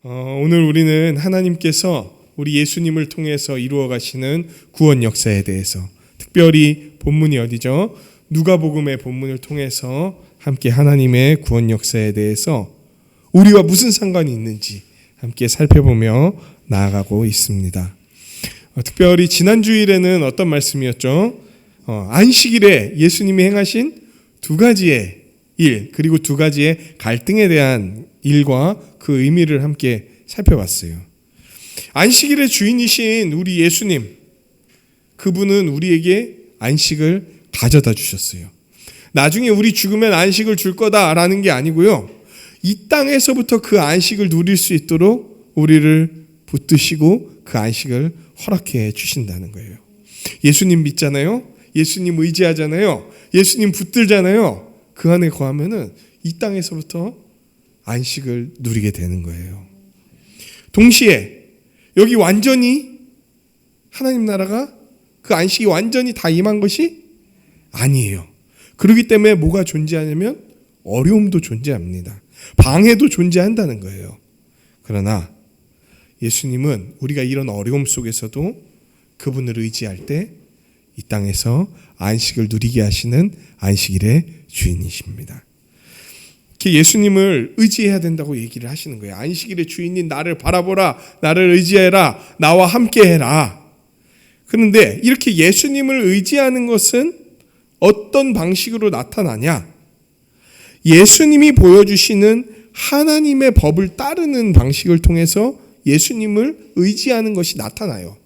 오늘 우리는 하나님께서 우리 예수님을 통해서 이루어 가시는 구원 역사에 대해서, 특별히 본문이 어디죠? 누가복음의 본문을 통해서 함께 하나님의 구원 역사에 대해서 우리와 무슨 상관이 있는지 함께 살펴보며 나아가고 있습니다. 특별히 지난 주일에는 어떤 말씀이었죠? 안식일에 예수님이 행하신 두 가지의 일, 그리고 두 가지의 갈등에 대한 일과 그 의미를 함께 살펴봤어요. 안식일의 주인이신 우리 예수님, 그분은 우리에게 안식을 가져다 주셨어요. 나중에 우리 죽으면 안식을 줄 거다라는 게 아니고요, 이 땅에서부터 그 안식을 누릴 수 있도록 우리를 붙드시고 그 안식을 허락해 주신다는 거예요. 예수님 믿잖아요. 예수님 의지하잖아요. 예수님 붙들잖아요. 그 안에 거하면은 이 땅에서부터 안식을 누리게 되는 거예요. 동시에 여기 완전히 하나님 나라가 그 안식이 완전히 다 임한 것이 아니에요. 그렇기 때문에 뭐가 존재하냐면 어려움도 존재합니다. 방해도 존재한다는 거예요. 그러나 예수님은 우리가 이런 어려움 속에서도 그분을 의지할 때 이 땅에서 안식을 누리게 하시는 안식일의 주인이십니다. 예수님을 의지해야 된다고 얘기를 하시는 거예요. 안식일의 주인인 나를 바라보라, 나를 의지해라, 나와 함께해라. 그런데 이렇게 예수님을 의지하는 것은 어떤 방식으로 나타나냐? 예수님이 보여주시는 하나님의 법을 따르는 방식을 통해서 예수님을 의지하는 것이 나타나요.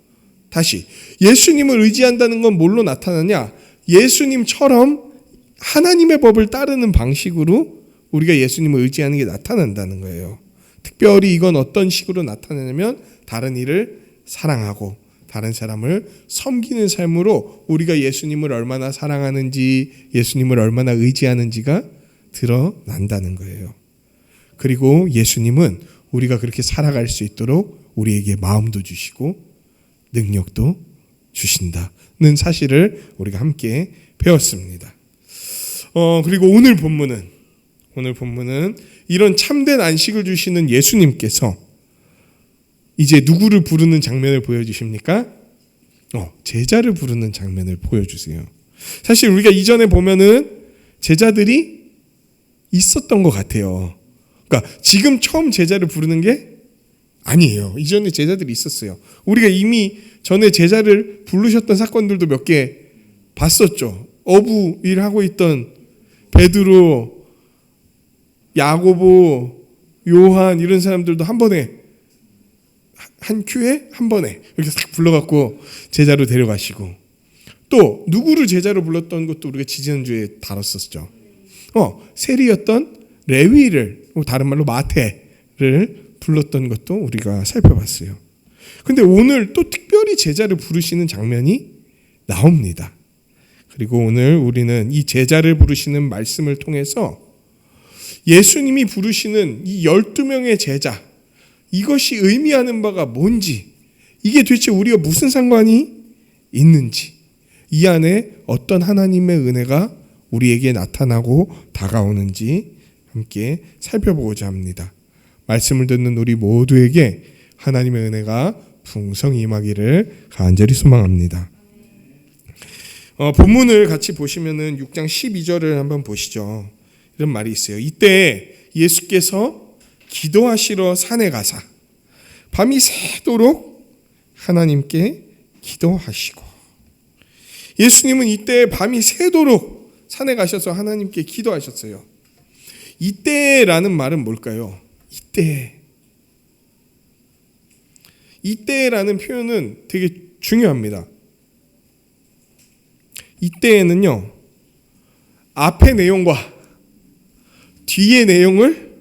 다시, 예수님을 의지한다는 건 뭘로 나타나냐? 예수님처럼 하나님의 법을 따르는 방식으로 우리가 예수님을 의지하는 게 나타난다는 거예요. 특별히 이건 어떤 식으로 나타나냐면 다른 이를 사랑하고 다른 사람을 섬기는 삶으로 우리가 예수님을 얼마나 사랑하는지, 예수님을 얼마나 의지하는지가 드러난다는 거예요. 그리고 예수님은 우리가 그렇게 살아갈 수 있도록 우리에게 마음도 주시고 능력도 주신다는 사실을 우리가 함께 배웠습니다. 그리고 오늘 본문은 이런 참된 안식을 주시는 예수님께서 이제 누구를 부르는 장면을 보여주십니까? 제자를 부르는 장면을 보여주세요. 사실 우리가 이전에 보면은 제자들이 있었던 것 같아요. 그러니까 지금 처음 제자를 부르는 게 아니에요. 이전에 제자들이 있었어요. 우리가 이미 전에 제자를 부르셨던 사건들도 몇 개 봤었죠. 어부 일하고 있던 베드로, 야고보, 요한 이런 사람들도 한 번에 한 큐에 한 번에 이렇게 싹 불러갖고 제자로 데려가시고, 또 누구를 제자로 불렀던 것도 우리가 지지난주에 다뤘었죠. 세리였던 레위를, 다른 말로 마태를 불렀던 것도 우리가 살펴봤어요. 근데 오늘 또 특별히 제자를 부르시는 장면이 나옵니다. 그리고 오늘 우리는 이 제자를 부르시는 말씀을 통해서 예수님이 부르시는 이 12명의 제자, 이것이 의미하는 바가 뭔지, 이게 도대체 우리가 무슨 상관이 있는지, 이 안에 어떤 하나님의 은혜가 우리에게 나타나고 다가오는지 함께 살펴보고자 합니다. 말씀을 듣는 우리 모두에게 하나님의 은혜가 풍성히 임하기를 간절히 소망합니다. 본문을 같이 보시면은 6장 12절을 한번 보시죠. 이런 말이 있어요. 이때 예수께서 기도하시러 산에 가사 밤이 새도록 하나님께 기도하시고, 예수님은 이때 밤이 새도록 산에 가셔서 하나님께 기도하셨어요. 이때라는 말은 뭘까요? 이때라는 표현은 되게 중요합니다. 이때에는요, 앞의 내용과 뒤의 내용을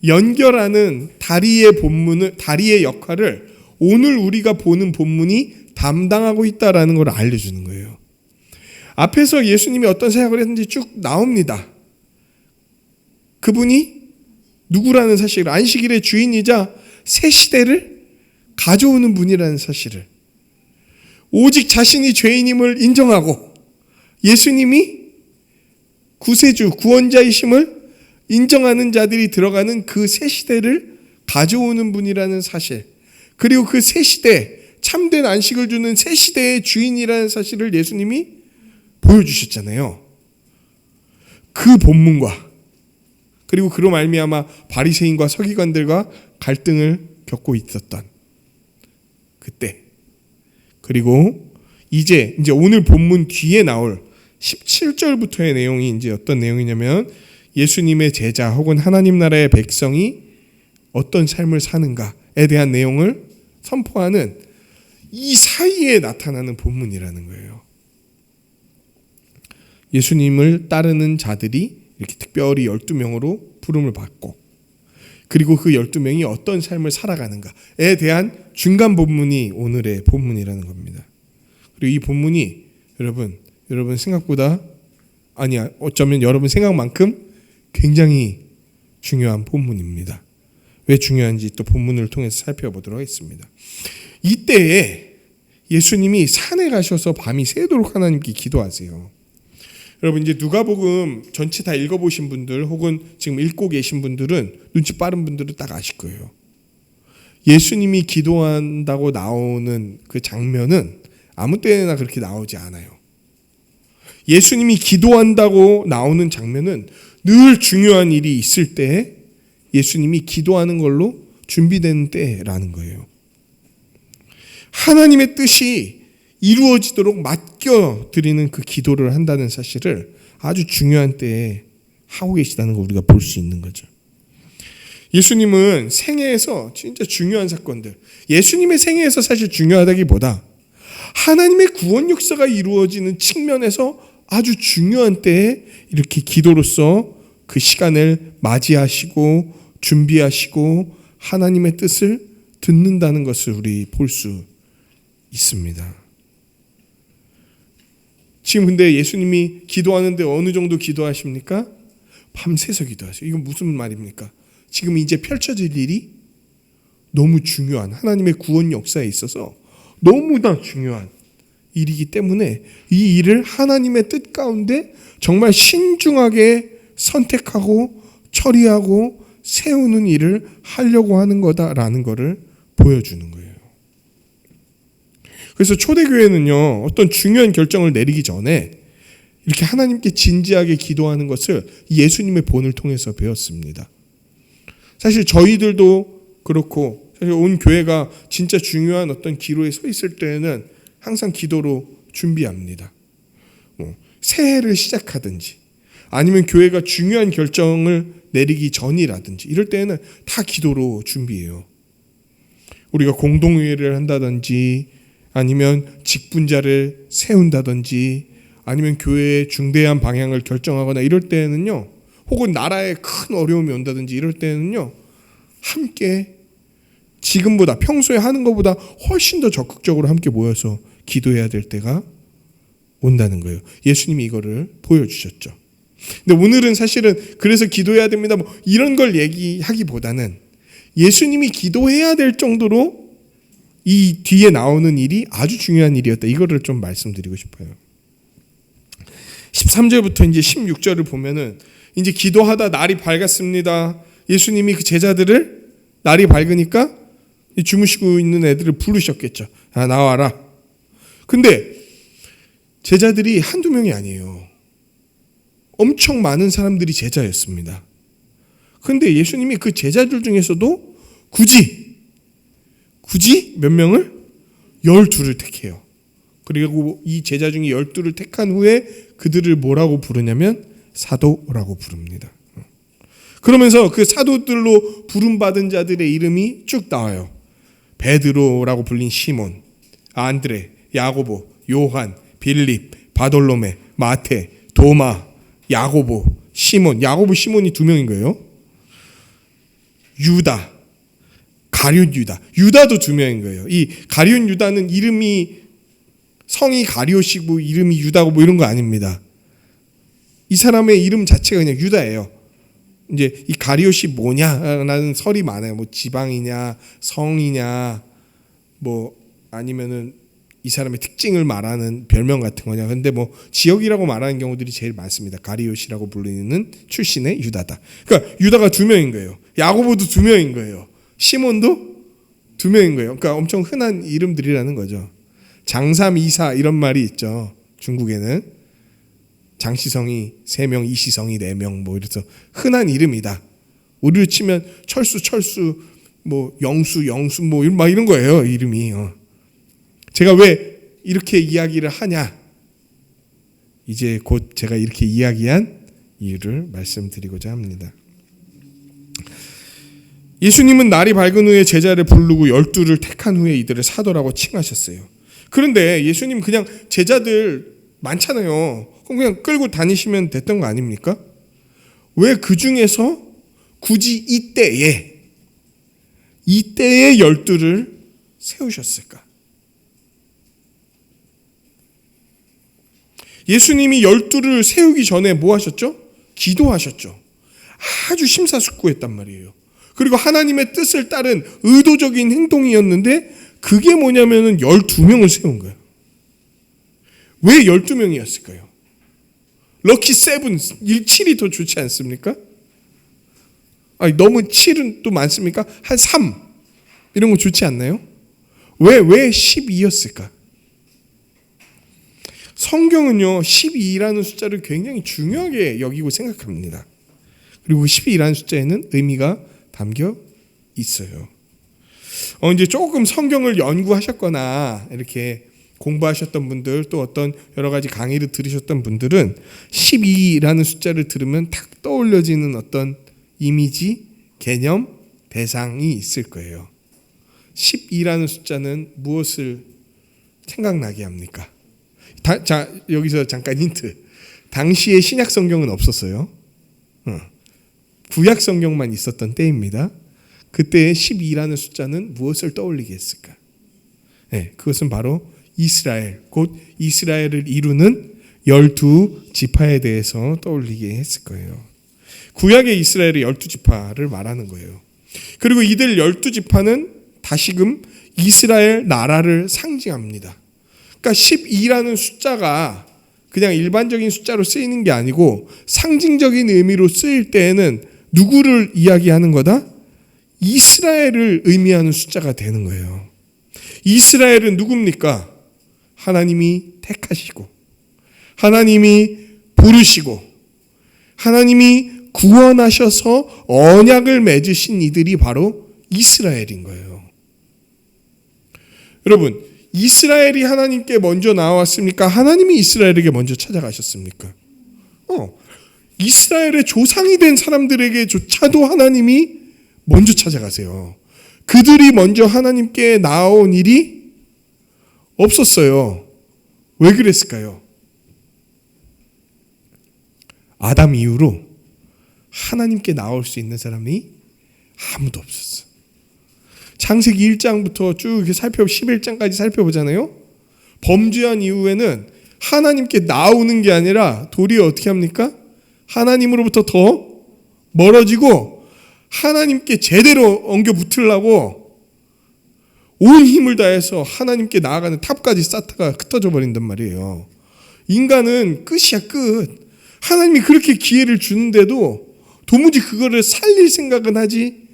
연결하는 다리의 역할을 오늘 우리가 보는 본문이 담당하고 있다라는 걸 알려주는 거예요. 앞에서 예수님이 어떤 사역을 했는지 쭉 나옵니다. 그분이 누구라는 사실을, 안식일의 주인이자 새 시대를 가져오는 분이라는 사실을, 오직 자신이 죄인임을 인정하고 예수님이 구세주, 구원자이심을 인정하는 자들이 들어가는 그 새 시대를 가져오는 분이라는 사실, 그리고 그 새 시대, 참된 안식을 주는 새 시대의 주인이라는 사실을 예수님이 보여주셨잖아요. 그 본문과, 그리고 그로 말미암아 바리새인과 서기관들과 갈등을 겪고 있었던 그때, 그리고 이제 오늘 본문 뒤에 나올 17절부터의 내용이 이제 어떤 내용이냐면, 예수님의 제자 혹은 하나님 나라의 백성이 어떤 삶을 사는가에 대한 내용을 선포하는 이 사이에 나타나는 본문이라는 거예요. 예수님을 따르는 자들이 이렇게 특별히 12명으로 부름을 받고, 그리고 그 12명이 어떤 삶을 살아가는가에 대한 중간 본문이 오늘의 본문이라는 겁니다. 그리고 이 본문이 여러분 생각보다, 어쩌면 여러분 생각만큼 굉장히 중요한 본문입니다. 왜 중요한지 또 본문을 통해서 살펴보도록 하겠습니다. 이때에 예수님이 산에 가셔서 밤이 새도록 하나님께 기도하세요. 여러분, 이제 누가복음 전체 다 읽어보신 분들 혹은 지금 읽고 계신 분들은, 눈치 빠른 분들은 딱 아실 거예요. 예수님이 기도한다고 나오는 그 장면은 아무 때나 그렇게 나오지 않아요. 예수님이 기도한다고 나오는 장면은 늘 중요한 일이 있을 때 예수님이 기도하는 걸로 준비되는 때라는 거예요. 하나님의 뜻이 이루어지도록 맡겨드리는 그 기도를 한다는 사실을 아주 중요한 때에 하고 계시다는 걸 우리가 볼 수 있는 거죠. 예수님은 생애에서 진짜 중요한 사건들, 예수님의 생애에서 사실 중요하다기보다 하나님의 구원 역사가 이루어지는 측면에서 아주 중요한 때에 이렇게 기도로서 그 시간을 맞이하시고 준비하시고 하나님의 뜻을 듣는다는 것을 우리 볼 수 있습니다. 지금 근데 예수님이 기도하는데 어느 정도 기도하십니까? 밤새서 기도하세요. 이건 무슨 말입니까? 지금 이제 펼쳐질 일이 너무 중요한, 하나님의 구원 역사에 있어서 너무나 중요한 일이기 때문에 이 일을 하나님의 뜻 가운데 정말 신중하게 선택하고 처리하고 세우는 일을 하려고 하는 거다라는 것을 보여주는 거예요. 그래서 초대교회는요, 어떤 중요한 결정을 내리기 전에 이렇게 하나님께 진지하게 기도하는 것을 예수님의 본을 통해서 배웠습니다. 사실 저희들도 그렇고, 사실 온 교회가 진짜 중요한 어떤 기로에 서 있을 때에는 항상 기도로 준비합니다. 새해를 시작하든지 아니면 교회가 중요한 결정을 내리기 전이라든지 이럴 때는 다 기도로 준비해요. 우리가 공동회의를 한다든지 아니면 직분자를 세운다든지 아니면 교회의 중대한 방향을 결정하거나 이럴 때는요, 혹은 나라에 큰 어려움이 온다든지 이럴 때는요, 함께 지금보다 평소에 하는 것보다 훨씬 더 적극적으로 함께 모여서 기도해야 될 때가 온다는 거예요. 예수님이 이거를 보여주셨죠. 근데 오늘은 사실은 그래서 기도해야 됩니다 뭐 이런 걸 얘기하기보다는 예수님이 기도해야 될 정도로 이 뒤에 나오는 일이 아주 중요한 일이었다, 이거를 좀 말씀드리고 싶어요. 13절부터 이제 16절을 보면은 이제 기도하다 날이 밝았습니다. 예수님이 그 제자들을 날이 밝으니까 주무시고 있는 애들을 부르셨겠죠. 아, 나와라. 근데 제자들이 한두 명이 아니에요. 엄청 많은 사람들이 제자였습니다. 근데 예수님이 그 제자들 중에서도 굳이 몇 명을? 12를 택해요. 그리고 이 제자 중에 12를 택한 후에 그들을 뭐라고 부르냐면 사도라고 부릅니다. 그러면서 그 사도들로 부름받은 자들의 이름이 쭉 나와요. 베드로라고 불린 시몬, 안드레, 야고보, 요한, 빌립, 바돌로메, 마테, 도마, 야고보, 시몬. 야고보, 시몬이 2명인 거예요. 유다, 가룟 유다. 유다도 2명인 거예요. 이 가룟 유다는 이름이 성이 가룟이고 이름이 유다고 뭐 이런 거 아닙니다. 이 사람의 이름 자체가 그냥 유다예요. 이제 이 가룟이 뭐냐라는 설이 많아요. 뭐 지방이냐, 성이냐, 뭐 아니면은 이 사람의 특징을 말하는 별명 같은 거냐. 근데 뭐 지역이라고 말하는 경우들이 제일 많습니다. 가룟이라고 불리는 출신의 유다다. 그러니까 유다가 2명인 거예요. 야고보도 2명인 거예요. 시몬도 2명인 거예요. 그러니까 엄청 흔한 이름들이라는 거죠. 장삼이사 이런 말이 있죠. 중국에는 장시성이 3명, 이시성이 4명 뭐 이래서 흔한 이름이다. 우리로 치면 철수 뭐 영수 뭐 막 이런 거예요. 이름이. 제가 왜 이렇게 이야기를 하냐? 이제 곧 제가 이렇게 이야기한 이유를 말씀드리고자 합니다. 예수님은 날이 밝은 후에 제자를 부르고 12를 택한 후에 이들을 사도라고 칭하셨어요. 그런데 예수님 그냥 제자들 많잖아요. 그럼 그냥 끌고 다니시면 됐던 거 아닙니까? 왜 그 중에서 굳이 이때에 12를 세우셨을까? 예수님이 12를 세우기 전에 뭐 하셨죠? 기도하셨죠. 아주 심사숙고했단 말이에요. 그리고 하나님의 뜻을 따른 의도적인 행동이었는데 그게 뭐냐면은 12명을 세운 거예요. 왜 12명이었을까요? 럭키 7, 7이 더 좋지 않습니까? 아니, 너무 7은 또 많습니까? 한 3 이런 거 좋지 않나요? 왜 12였을까? 성경은요 12라는 숫자를 굉장히 중요하게 여기고 생각합니다. 그리고 12라는 숫자에는 의미가 담겨 있어요. 이제 조금 성경을 연구하셨거나 이렇게 공부하셨던 분들, 또 어떤 여러 가지 강의를 들으셨던 분들은 12라는 숫자를 들으면 탁 떠올려지는 어떤 이미지, 개념, 대상이 있을 거예요. 12라는 숫자는 무엇을 생각나게 합니까? 자, 여기서 잠깐 힌트. 당시에 신약 성경은 없었어요. 구약 성경만 있었던 때입니다. 그때의 12라는 숫자는 무엇을 떠올리게 했을까? 네, 그것은 바로 이스라엘, 곧 이스라엘을 이루는 12지파에 대해서 떠올리게 했을 거예요. 구약의 이스라엘의 12지파를 말하는 거예요. 그리고 이들 12지파는 다시금 이스라엘 나라를 상징합니다. 그러니까 12라는 숫자가 그냥 일반적인 숫자로 쓰이는 게 아니고 상징적인 의미로 쓰일 때에는 누구를 이야기하는 거다? 이스라엘을 의미하는 숫자가 되는 거예요. 이스라엘은 누굽니까? 하나님이 택하시고 하나님이 부르시고 하나님이 구원하셔서 언약을 맺으신 이들이 바로 이스라엘인 거예요. 여러분, 이스라엘이 하나님께 먼저 나왔습니까? 하나님이 이스라엘에게 먼저 찾아가셨습니까? 이스라엘의 조상이 된 사람들에게조차도 하나님이 먼저 찾아가세요. 그들이 먼저 하나님께 나온 일이 없었어요. 왜 그랬을까요? 아담 이후로 하나님께 나올 수 있는 사람이 아무도 없었어. 창세기 1장부터 쭉 이렇게 11장까지 살펴보잖아요. 범죄한 이후에는 하나님께 나오는 게 아니라 도리어 어떻게 합니까? 하나님으로부터 더 멀어지고 하나님께 제대로 엉겨 붙으려고 온 힘을 다해서 하나님께 나아가는 탑까지 쌓다가 흩어져 버린단 말이에요. 인간은 끝이야, 끝. 하나님이 그렇게 기회를 주는데도 도무지 그거를 살릴 생각은 하지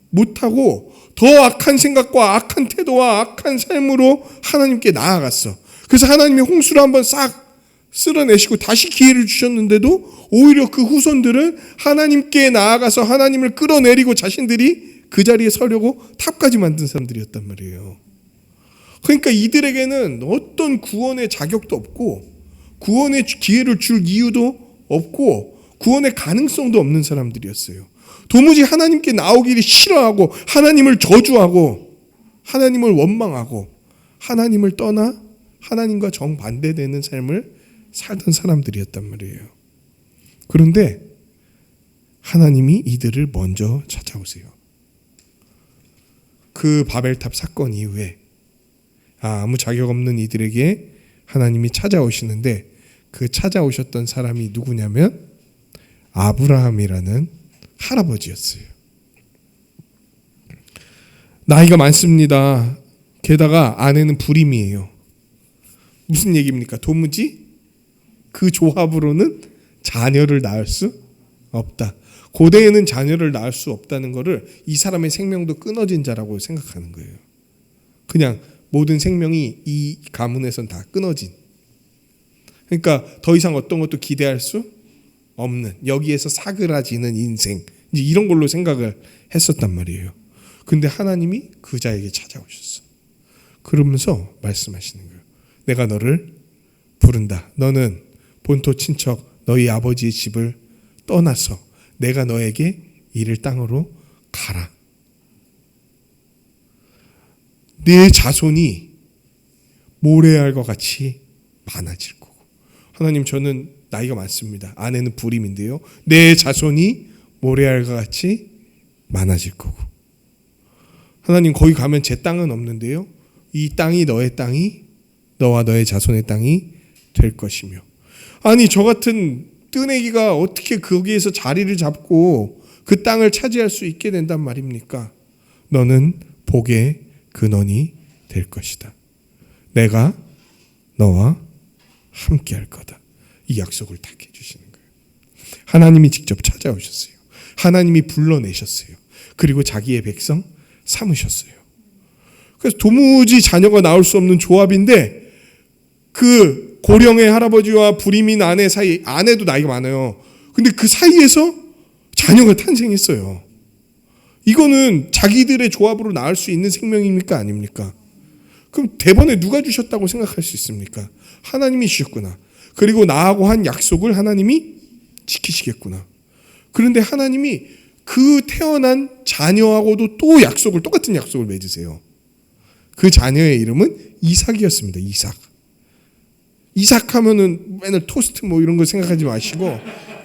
못하고 더 악한 생각과 악한 태도와 악한 삶으로 하나님께 나아갔어. 그래서 하나님이 홍수를 한번 싹 쓸어내시고 다시 기회를 주셨는데도 오히려 그 후손들은 하나님께 나아가서 하나님을 끌어내리고 자신들이 그 자리에 서려고 탑까지 만든 사람들이었단 말이에요. 그러니까 이들에게는 어떤 구원의 자격도 없고 구원의 기회를 줄 이유도 없고 구원의 가능성도 없는 사람들이었어요. 도무지 하나님께 나오기를 싫어하고 하나님을 저주하고 하나님을 원망하고 하나님을 떠나 하나님과 정반대되는 삶을 살던 사람들이었단 말이에요. 그런데 하나님이 이들을 먼저 찾아오세요. 그 바벨탑 사건 이후에 아무 자격 없는 이들에게 하나님이 찾아오시는데 그 찾아오셨던 사람이 누구냐면 아브라함이라는 할아버지였어요. 나이가 많습니다. 게다가 아내는 불임이에요. 무슨 얘기입니까? 도무지 그 조합으로는 자녀를 낳을 수 없다. 고대에는 자녀를 낳을 수 없다는 것을 이 사람의 생명도 끊어진 자라고 생각하는 거예요. 그냥 모든 생명이 이 가문에선 다 끊어진. 그러니까 더 이상 어떤 것도 기대할 수 없는, 여기에서 사그라지는 인생, 이제 이런 걸로 생각을 했었단 말이에요. 근데 하나님이 그 자에게 찾아오셨어. 그러면서 말씀하시는 거예요. 내가 너를 부른다. 너는 본토 친척 너희 아버지의 집을 떠나서 내가 너에게 이를 땅으로 가라. 내 자손이 모래알과 같이 많아질 거고. 하나님, 저는 나이가 많습니다. 아내는 불임인데요. 내 자손이 모래알과 같이 많아질 거고. 하나님, 거기 가면 제 땅은 없는데요. 이 땅이 너의 땅이, 너와 너의 자손의 땅이 될 것이며. 아니, 저 같은 뜨내기가 어떻게 거기에서 자리를 잡고 그 땅을 차지할 수 있게 된단 말입니까? 너는 복의 근원이 될 것이다. 내가 너와 함께 할 거다. 이 약속을 딱 해주시는 거예요. 하나님이 직접 찾아오셨어요. 하나님이 불러내셨어요. 그리고 자기의 백성 삼으셨어요. 그래서 도무지 자녀가 나올 수 없는 조합인데, 그 고령의 할아버지와 불임인 아내 사이, 아내도 나이가 많아요. 근데 그 사이에서 자녀가 탄생했어요. 이거는 자기들의 조합으로 낳을 수 있는 생명입니까? 아닙니까? 그럼 대번에 누가 주셨다고 생각할 수 있습니까? 하나님이 주셨구나. 그리고 나하고 한 약속을 하나님이 지키시겠구나. 그런데 하나님이 그 태어난 자녀하고도 또 약속을, 똑같은 약속을 맺으세요. 그 자녀의 이름은 이삭이었습니다. 이삭. 이삭 하면은 맨날 토스트 뭐 이런 거 생각하지 마시고,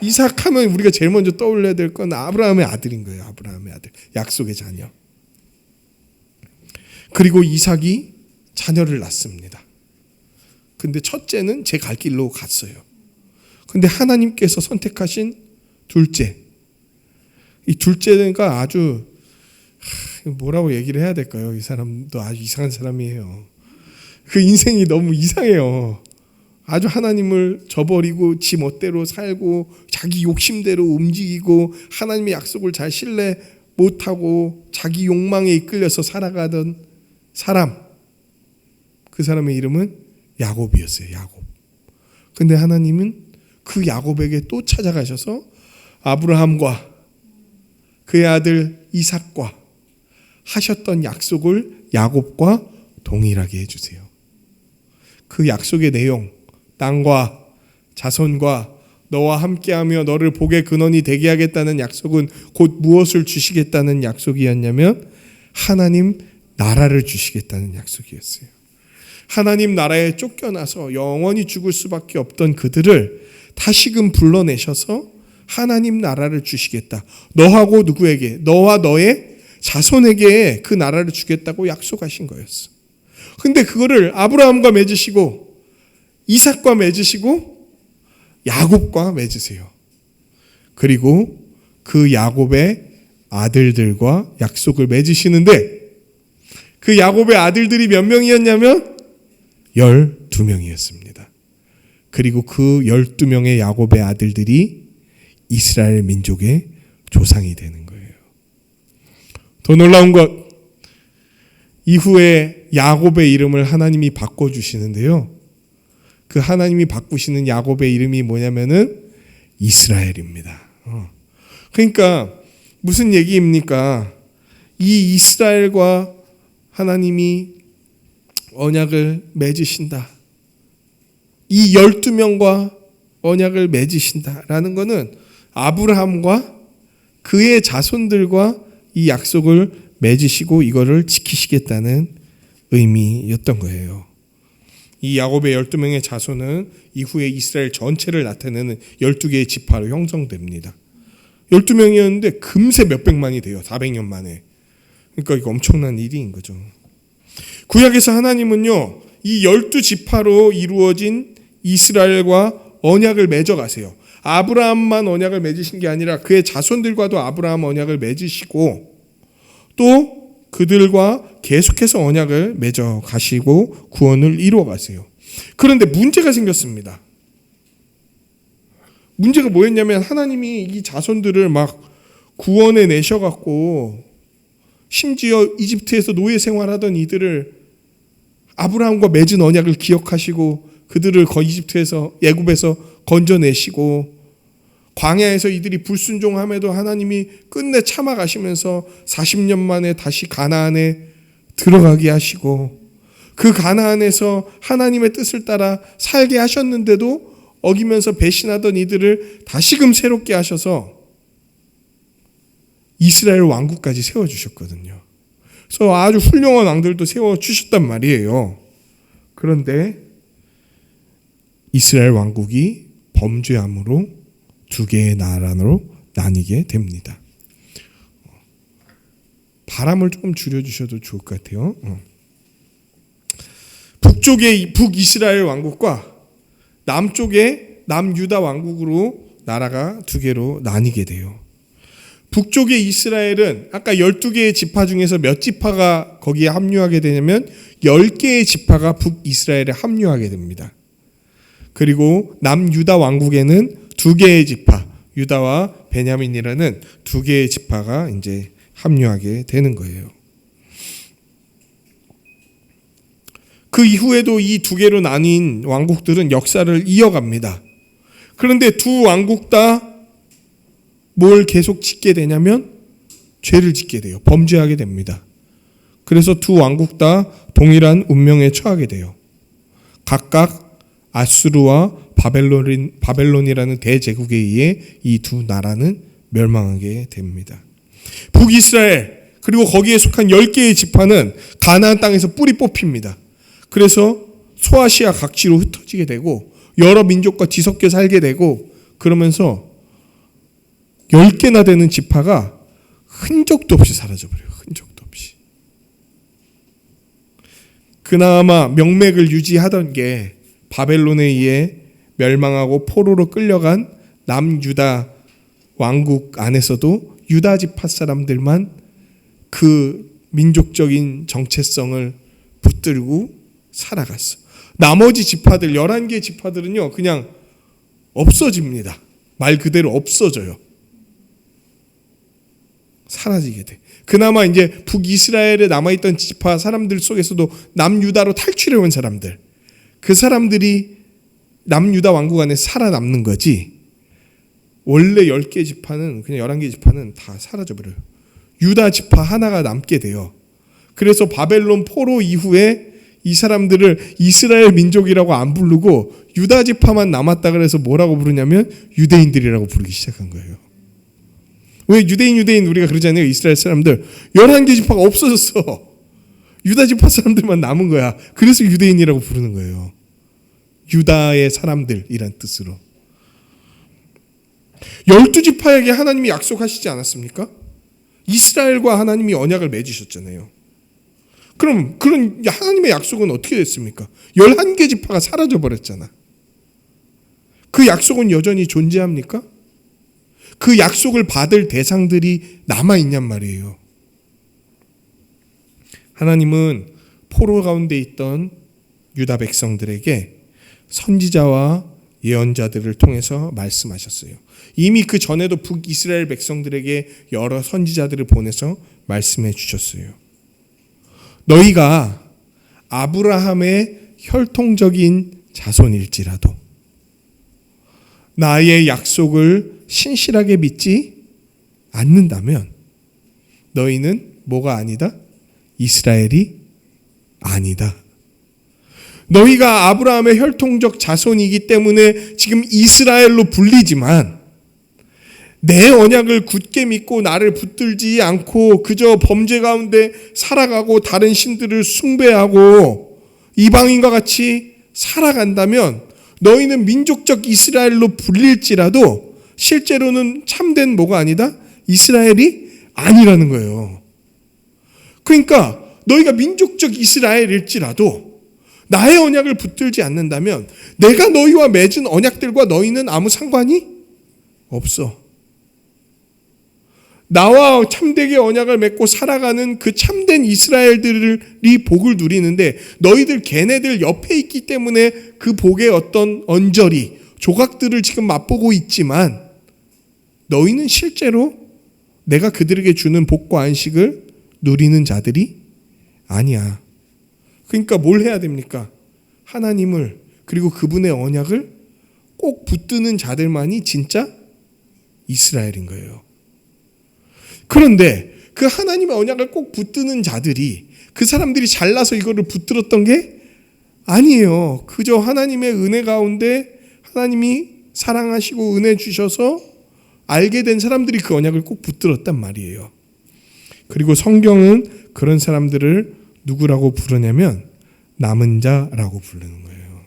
이삭 하면 우리가 제일 먼저 떠올려야 될 건 아브라함의 아들인 거예요. 아브라함의 아들. 약속의 자녀. 그리고 이삭이 자녀를 낳습니다. 근데 첫째는 제 갈 길로 갔어요. 근데 하나님께서 선택하신 둘째. 이 둘째가 아주, 뭐라고 얘기를 해야 될까요? 이 사람도 아주 이상한 사람이에요. 그 인생이 너무 이상해요. 아주 하나님을 저버리고 지 멋대로 살고 자기 욕심대로 움직이고 하나님의 약속을 잘 신뢰 못하고 자기 욕망에 이끌려서 살아가던 사람. 그 사람의 이름은 야곱이었어요. 야곱. 근데 하나님은 그 야곱에게 또 찾아가셔서 아브라함과 그의 아들 이삭과 하셨던 약속을 야곱과 동일하게 해주세요. 그 약속의 내용, 땅과 자손과 너와 함께하며 너를 복의 근원이 되게 하겠다는 약속은 곧 무엇을 주시겠다는 약속이었냐면 하나님 나라를 주시겠다는 약속이었어요. 하나님 나라에 쫓겨나서 영원히 죽을 수밖에 없던 그들을 다시금 불러내셔서 하나님 나라를 주시겠다. 너하고 누구에게? 너와 너의 자손에게 그 나라를 주겠다고 약속하신 거였어. 근데 그거를 아브라함과 맺으시고 이삭과 맺으시고 야곱과 맺으세요. 그리고 그 야곱의 아들들과 약속을 맺으시는데 그 야곱의 아들들이 몇 명이었냐면 12명이었습니다. 그리고 그 12명의 야곱의 아들들이 이스라엘 민족의 조상이 되는 거예요. 더 놀라운 것, 이후에 야곱의 이름을 하나님이 바꿔주시는데요. 그 하나님이 바꾸시는 야곱의 이름이 뭐냐면은 이스라엘입니다. 그러니까 무슨 얘기입니까? 이 이스라엘과 하나님이 언약을 맺으신다. 이 12명과 언약을 맺으신다라는 것은 아브라함과 그의 자손들과 이 약속을 맺으시고 이거를 지키시겠다는 의미였던 거예요. 이 야곱의 12명의 자손은 이후에 이스라엘 전체를 나타내는 12개의 지파로 형성됩니다. 12명이었는데 금세 몇백만이 돼요. 400년 만에. 그러니까 이거 엄청난 일인 거죠. 구약에서 하나님은요, 이 12지파로 이루어진 이스라엘과 언약을 맺어가세요. 아브라함만 언약을 맺으신 게 아니라 그의 자손들과도 아브라함 언약을 맺으시고 또 그들과 계속해서 언약을 맺어 가시고 구원을 이루어 가세요. 그런데 문제가 생겼습니다. 문제가 뭐였냐면 하나님이 이 자손들을 막 구원해 내셔갖고 심지어 이집트에서 노예 생활하던 이들을 아브라함과 맺은 언약을 기억하시고 그들을 이집트에서 애굽에서 건져내시고 광야에서 이들이 불순종함에도 하나님이 끝내 참아가시면서 40년 만에 다시 가나안에 들어가게 하시고 그 가나안에서 하나님의 뜻을 따라 살게 하셨는데도 어기면서 배신하던 이들을 다시금 새롭게 하셔서 이스라엘 왕국까지 세워주셨거든요. 그래서 아주 훌륭한 왕들도 세워주셨단 말이에요. 그런데 이스라엘 왕국이 범죄함으로 두 개의 나라로 나뉘게 됩니다. 바람을 조금 줄여주셔도 좋을 것 같아요. 북쪽의 북이스라엘 왕국과 남쪽의 남유다 왕국으로 나라가 두 개로 나뉘게 돼요. 북쪽의 이스라엘은 아까 12개의 지파 중에서 몇 지파가 거기에 합류하게 되냐면 10개의 지파가 북이스라엘에 합류하게 됩니다. 그리고 남유다 왕국에는 2개의 지파, 유다와 베냐민이라는 2개의 지파가 이제 합류하게 되는 거예요. 그 이후에도 이 2개로 나뉜 왕국들은 역사를 이어갑니다. 그런데 두 왕국 다 뭘 계속 짓게 되냐면 죄를 짓게 돼요. 범죄하게 됩니다. 그래서 두 왕국 다 동일한 운명에 처하게 돼요. 각각 아수르와 바벨론이라는 대제국에 의해 이 두 나라는 멸망하게 됩니다. 북이스라엘 그리고 거기에 속한 10개의 지파는 가나안 땅에서 뿌리 뽑힙니다. 그래서 소아시아 각지로 흩어지게 되고 여러 민족과 뒤섞여 살게 되고 그러면서 10개나 되는 지파가 흔적도 없이 사라져버려요. 흔적도 없이. 그나마 명맥을 유지하던 게 바벨론에 의해 멸망하고 포로로 끌려간 남유다 왕국 안에서도 유다 지파 사람들만 그 민족적인 정체성을 붙들고 살아갔어. 나머지 지파들 11개 지파들은요 그냥 없어집니다. 말 그대로 없어져요. 사라지게 돼. 그나마 이제 북이스라엘에 남아있던 지파 사람들 속에서도 남유다로 탈출해 온 사람들, 그 사람들이 남유다 왕국 안에 살아남는 거지. 원래 10개 지파는 그냥 11개 지파는 다 사라져버려요. 유다 지파 하나가 남게 돼요. 그래서 바벨론 포로 이후에 이 사람들을 이스라엘 민족이라고 안 부르고 유다 지파만 남았다 그래서 뭐라고 부르냐면 유대인들이라고 부르기 시작한 거예요. 왜 유대인 우리가 그러잖아요. 이스라엘 사람들 11개 지파가 없어졌어. 유다 지파 사람들만 남은 거야. 그래서 유대인이라고 부르는 거예요. 유다의 사람들이란 뜻으로. 12지파에게 하나님이 약속하시지 않았습니까? 이스라엘과 하나님이 언약을 맺으셨잖아요. 그럼 그런 하나님의 약속은 어떻게 됐습니까? 11개 지파가 사라져버렸잖아. 그 약속은 여전히 존재합니까? 그 약속을 받을 대상들이 남아있냔 말이에요. 하나님은 포로 가운데 있던 유다 백성들에게 선지자와 예언자들을 통해서 말씀하셨어요. 이미 그 전에도 북이스라엘 백성들에게 여러 선지자들을 보내서 말씀해 주셨어요. 너희가 아브라함의 혈통적인 자손일지라도 나의 약속을 신실하게 믿지 않는다면 너희는 뭐가 아니다? 이스라엘이 아니다. 너희가 아브라함의 혈통적 자손이기 때문에 지금 이스라엘로 불리지만 내 언약을 굳게 믿고 나를 붙들지 않고 그저 범죄 가운데 살아가고 다른 신들을 숭배하고 이방인과 같이 살아간다면 너희는 민족적 이스라엘로 불릴지라도 실제로는 참된 뭐가 아니다? 이스라엘이 아니라는 거예요. 그러니까 너희가 민족적 이스라엘일지라도 나의 언약을 붙들지 않는다면 내가 너희와 맺은 언약들과 너희는 아무 상관이 없어. 나와 참되게 언약을 맺고 살아가는 그 참된 이스라엘들이 복을 누리는데 너희들 걔네들 옆에 있기 때문에 그 복의 어떤 언저리, 조각들을 지금 맛보고 있지만 너희는 실제로 내가 그들에게 주는 복과 안식을 누리는 자들이 아니야. 그러니까 뭘 해야 됩니까? 하나님을 그리고 그분의 언약을 꼭 붙드는 자들만이 진짜 이스라엘인 거예요. 그런데 그 하나님의 언약을 꼭 붙드는 자들이 그 사람들이 잘나서 이거를 붙들었던 게 아니에요. 그저 하나님의 은혜 가운데 하나님이 사랑하시고 은혜 주셔서 알게 된 사람들이 그 언약을 꼭 붙들었단 말이에요. 그리고 성경은 그런 사람들을 누구라고 부르냐면 남은 자라고 부르는 거예요.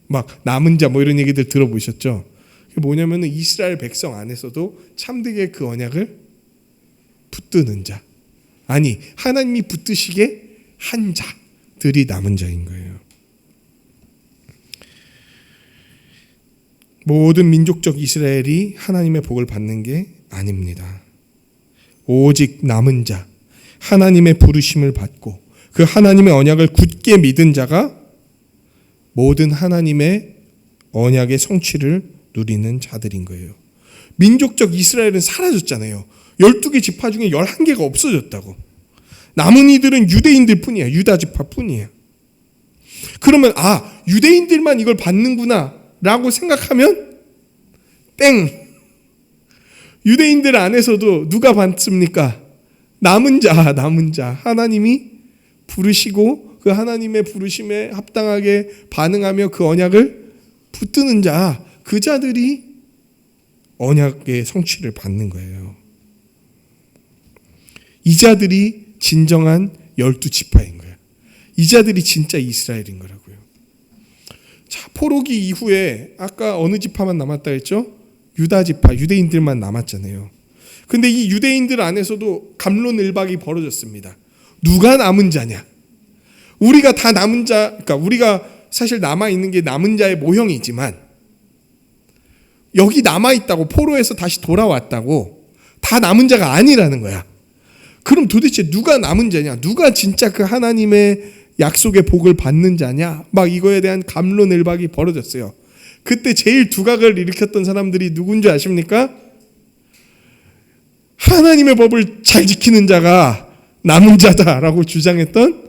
막 남은 자 뭐 이런 얘기들 들어보셨죠? 그게 뭐냐면 이스라엘 백성 안에서도 참되게 그 언약을 붙드는 자, 아니 하나님이 붙드시게 한 자들이 남은 자인 거예요. 모든 민족적 이스라엘이 하나님의 복을 받는 게 아닙니다. 오직 남은 자, 하나님의 부르심을 받고 그 하나님의 언약을 굳게 믿은 자가 모든 하나님의 언약의 성취를 누리는 자들인 거예요. 민족적 이스라엘은 사라졌잖아요. 12개 지파 중에 11개가 없어졌다고. 남은 이들은 유대인들 뿐이야. 유다 지파 뿐이야. 그러면 유대인들만 이걸 받는구나 라고 생각하면 땡! 유대인들 안에서도 누가 받습니까? 남은 자. 하나님이 부르시고 그 하나님의 부르심에 합당하게 반응하며 그 언약을 붙드는 자, 그 자들이 언약의 성취를 받는 거예요. 이 자들이 진정한 12지파인 거예요. 이 자들이 진짜 이스라엘인 거라고요. 자, 포로기 이후에 아까 어느 지파만 남았다 했죠? 유다 지파, 유대인들만 남았잖아요. 근데 이 유대인들 안에서도 갑론을박이 벌어졌습니다. 누가 남은 자냐? 우리가 다 남은 자, 그러니까 우리가 사실 남아있는 게 남은 자의 모형이지만 여기 남아있다고, 포로에서 다시 돌아왔다고 다 남은 자가 아니라는 거야. 그럼 도대체 누가 남은 자냐? 누가 진짜 그 하나님의 약속의 복을 받는 자냐? 막 이거에 대한 갑론을박이 벌어졌어요. 그때 제일 두각을 일으켰던 사람들이 누군지 아십니까? 하나님의 법을 잘 지키는 자가 남은 자다라고 주장했던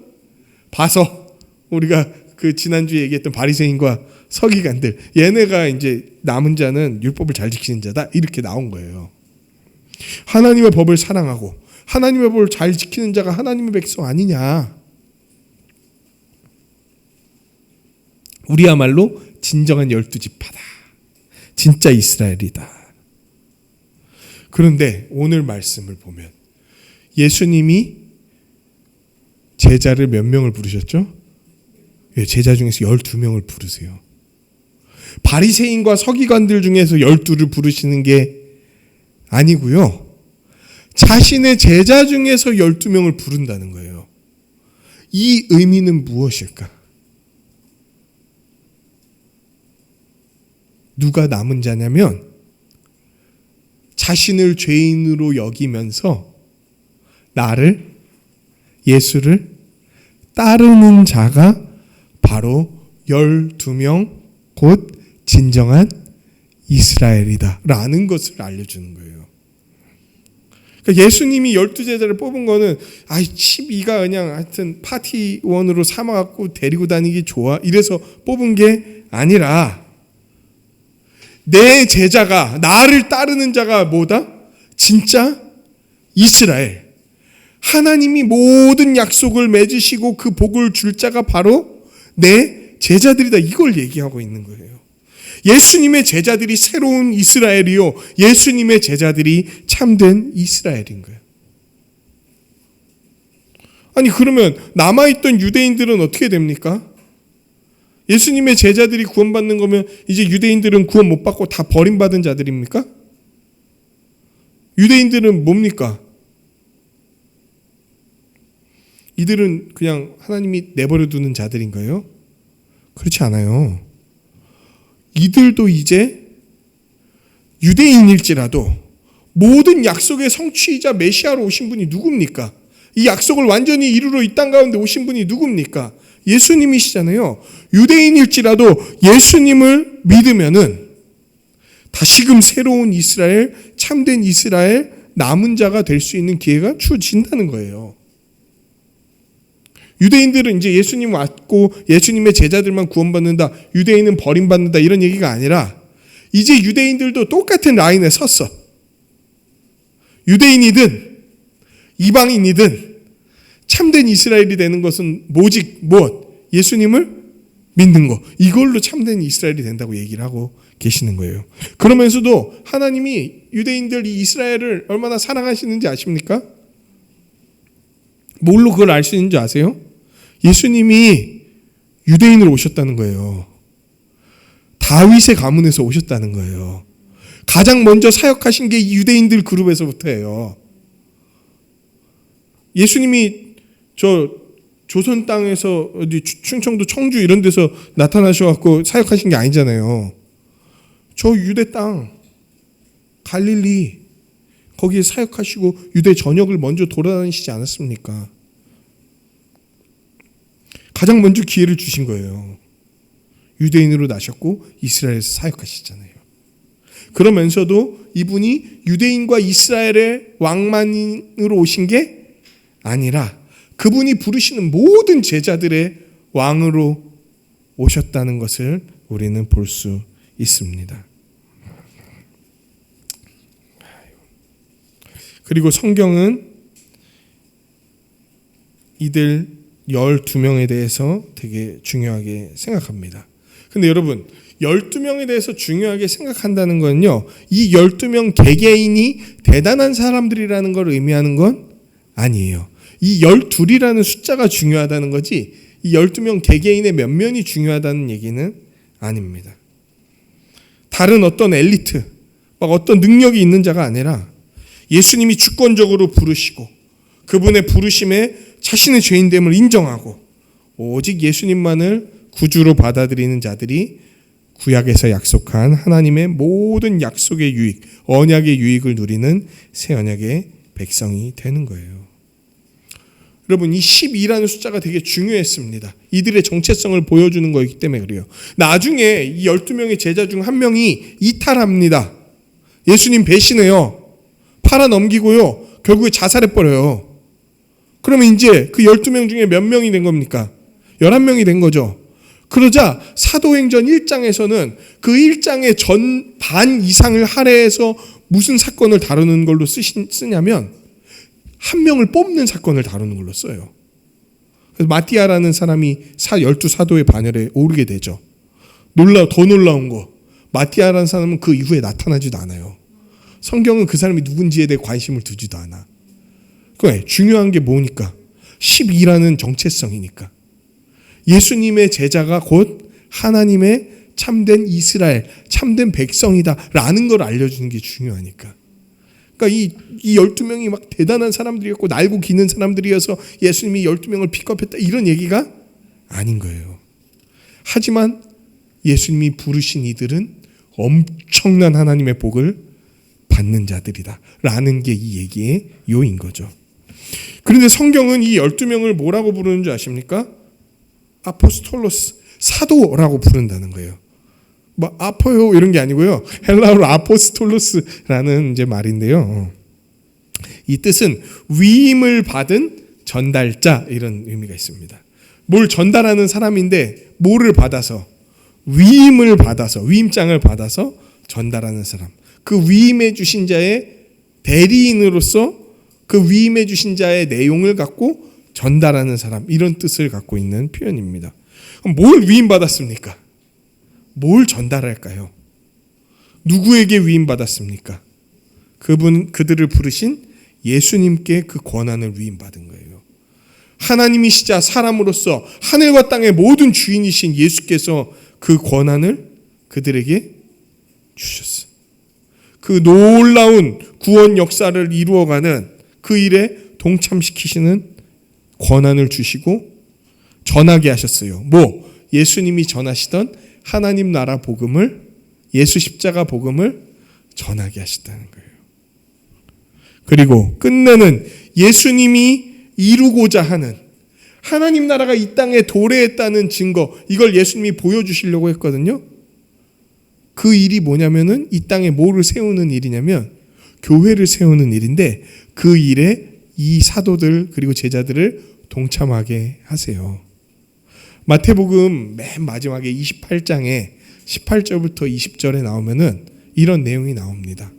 우리가 그 지난주에 얘기했던 바리새인과 서기관들, 얘네가 이제 남은 자는 율법을 잘 지키는 자다 이렇게 나온 거예요. 하나님의 법을 사랑하고 하나님의 법을 잘 지키는 자가 하나님의 백성 아니냐? 우리야말로 진정한 12지파다. 진짜 이스라엘이다. 그런데 오늘 말씀을 보면 예수님이 제자를 몇 명을 부르셨죠? 제자 중에서 12명을 부르세요. 바리새인과 서기관들 중에서 12를 부르시는 게 아니고요. 자신의 제자 중에서 12명을 부른다는 거예요. 이 의미는 무엇일까? 누가 남은 자냐면 자신을 죄인으로 여기면서 예수를 따르는 자가 바로 12명 곧 진정한 이스라엘이다 라는 것을 알려주는 거예요. 그러니까 예수님이 12제자를 뽑은 거는 12가 그냥 하여튼 파티원으로 삼아갖고 데리고 다니기 좋아 이래서 뽑은 게 아니라 내 제자가, 나를 따르는 자가 뭐다? 진짜 이스라엘. 하나님이 모든 약속을 맺으시고 그 복을 줄 자가 바로 내 제자들이다. 이걸 얘기하고 있는 거예요. 예수님의 제자들이 새로운 이스라엘이요, 예수님의 제자들이 참된 이스라엘인 거예요. 아니 그러면 남아있던 유대인들은 어떻게 됩니까? 예수님의 제자들이 구원받는 거면 이제 유대인들은 구원 못 받고 다 버림받은 자들입니까? 유대인들은 뭡니까? 이들은 그냥 하나님이 내버려 두는 자들인가요? 그렇지 않아요. 이들도 이제 유대인일지라도 모든 약속의 성취이자 메시아로 오신 분이 누굽니까? 이 약속을 완전히 이루러 이 땅 가운데 오신 분이 누굽니까? 예수님이시잖아요. 유대인일지라도 예수님을 믿으면은 다시금 새로운 이스라엘, 참된 이스라엘, 남은 자가 될 수 있는 기회가 주어진다는 거예요. 유대인들은 이제 예수님 왔고 예수님의 제자들만 구원받는다, 유대인은 버림받는다 이런 얘기가 아니라 이제 유대인들도 똑같은 라인에 섰어. 유대인이든 이방인이든 참된 이스라엘이 되는 것은 오직 무엇? 예수님을 믿는 거. 이걸로 참된 이스라엘이 된다고 얘기를 하고 계시는 거예요. 그러면서도 하나님이 유대인들 이 이스라엘을 얼마나 사랑하시는지 아십니까? 뭘로 그걸 알 수 있는지 아세요? 예수님이 유대인으로 오셨다는 거예요. 다윗의 가문에서 오셨다는 거예요. 가장 먼저 사역하신 게 유대인들 그룹에서부터예요. 예수님이 조선 땅에서 어디 충청도 청주 이런 데서 나타나셔갖고 사역하신 게 아니잖아요. 저 유대 땅 갈릴리 거기에 사역하시고 유대 전역을 먼저 돌아다니시지 않았습니까? 가장 먼저 기회를 주신 거예요. 유대인으로 나셨고 이스라엘에서 사역하시잖아요. 그러면서도 이분이 유대인과 이스라엘의 왕만으로 오신 게 아니라 그분이 부르시는 모든 제자들의 왕으로 오셨다는 것을 우리는 볼 수 있습니다. 그리고 성경은 이들 12명에 대해서 되게 중요하게 생각합니다. 근데 여러분 12명에 대해서 중요하게 생각한다는 건요, 이 12명 개개인이 대단한 사람들이라는 걸 의미하는 건 아니에요. 이 12이라는 숫자가 중요하다는 거지 이 12명 개개인의 면면이 중요하다는 얘기는 아닙니다. 다른 어떤 엘리트, 막 어떤 능력이 있는 자가 아니라 예수님이 주권적으로 부르시고 그분의 부르심에 자신의 죄인됨을 인정하고 오직 예수님만을 구주로 받아들이는 자들이 구약에서 약속한 하나님의 모든 약속의 유익, 언약의 유익을 누리는 새 언약의 백성이 되는 거예요. 여러분 이 12라는 숫자가 되게 중요했습니다. 이들의 정체성을 보여주는 거이기 때문에 그래요. 나중에 이 12명의 제자 중 한 명이 이탈합니다. 예수님 배신해요. 팔아넘기고요. 결국에 자살해버려요. 그러면 이제 그 12명 중에 몇 명이 된 겁니까? 11명이 된 거죠. 그러자 사도행전 1장에서는 그 1장의 반 이상을 할애해서 무슨 사건을 다루는 걸로 쓰냐면 한 명을 뽑는 사건을 다루는 걸로 써요. 그래서 마띠아라는 사람이 12사도의 반열에 오르게 되죠. 더 놀라운 거, 마띠아라는 사람은 그 이후에 나타나지도 않아요. 성경은 그 사람이 누군지에 대해 관심을 두지도 않아. 그래, 중요한 게 뭐니까? 12라는 정체성이니까. 예수님의 제자가 곧 하나님의 참된 이스라엘, 참된 백성이다 라는 걸 알려주는 게 중요하니까. 그러니까 이 12명이 막 대단한 사람들이었고 날고 기는 사람들이어서 예수님이 12명을 픽업했다 이런 얘기가 아닌 거예요. 하지만 예수님이 부르신 이들은 엄청난 하나님의 복을 받는 자들이다 라는 게 이 얘기의 요인 거죠. 그런데 성경은 이 12명을 뭐라고 부르는 줄 아십니까? 아포스톨로스, 사도라고 부른다는 거예요. 뭐 아포요 이런 게 아니고요. 헬라어로 아포스톨로스라는 이제 말인데요. 이 뜻은 위임을 받은 전달자 이런 의미가 있습니다. 뭘 전달하는 사람인데 뭐를 받아서 위임을 받아서 위임장을 받아서 전달하는 사람. 그 위임해 주신 자의 대리인으로서 그 위임해 주신 자의 내용을 갖고 전달하는 사람 이런 뜻을 갖고 있는 표현입니다. 그럼 뭘 위임받았습니까? 뭘 전달할까요? 누구에게 위임받았습니까? 그들을 부르신 예수님께 그 권한을 위임받은 거예요. 하나님이시자 사람으로서 하늘과 땅의 모든 주인이신 예수께서 그 권한을 그들에게 주셨어요. 그 놀라운 구원 역사를 이루어가는 그 일에 동참시키시는 권한을 주시고 전하게 하셨어요. 뭐? 예수님이 전하시던 하나님 나라 복음을, 예수 십자가 복음을 전하게 하셨다는 거예요. 그리고 끝내는 예수님이 이루고자 하는 하나님 나라가 이 땅에 도래했다는 증거, 이걸 예수님이 보여주시려고 했거든요. 그 일이 뭐냐면은 이 땅에 뭐를 세우는 일이냐면 교회를 세우는 일인데 그 일에 이 사도들 그리고 제자들을 동참하게 하세요. 마태복음 맨 마지막에 28장에 18절부터 20절에 나오면은 이런 내용이 나옵니다.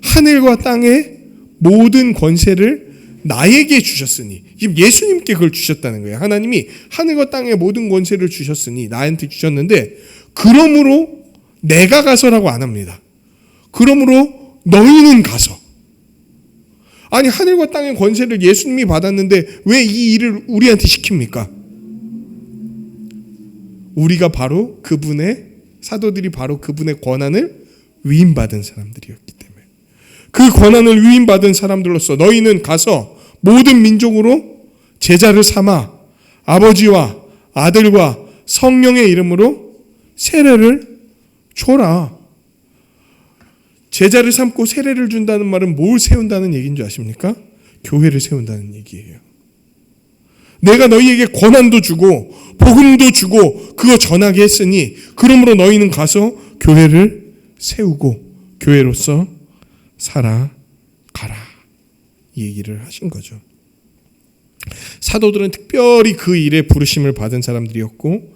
하늘과 땅의 모든 권세를 나에게 주셨으니, 지금 예수님께 그걸 주셨다는 거예요. 하나님이 하늘과 땅의 모든 권세를 주셨으니, 나한테 주셨는데, 그러므로 내가 가서라고 안 합니다. 그러므로 너희는 가서. 아니, 하늘과 땅의 권세를 예수님이 받았는데 왜 이 일을 우리한테 시킵니까? 우리가 바로 그분의, 사도들이 바로 그분의 권한을 위임받은 사람들이었기 때문에, 그 권한을 위임받은 사람들로서 너희는 가서 모든 민족으로 제자를 삼아 아버지와 아들과 성령의 이름으로 세례를 줘라. 제자를 삼고 세례를 준다는 말은 뭘 세운다는 얘기인 줄 아십니까? 교회를 세운다는 얘기예요. 내가 너희에게 권한도 주고 복음도 주고 그거 전하게 했으니 그러므로 너희는 가서 교회를 세우고 교회로서 살아가라. 이 얘기를 하신 거죠. 사도들은 특별히 그 일에 부르심을 받은 사람들이었고,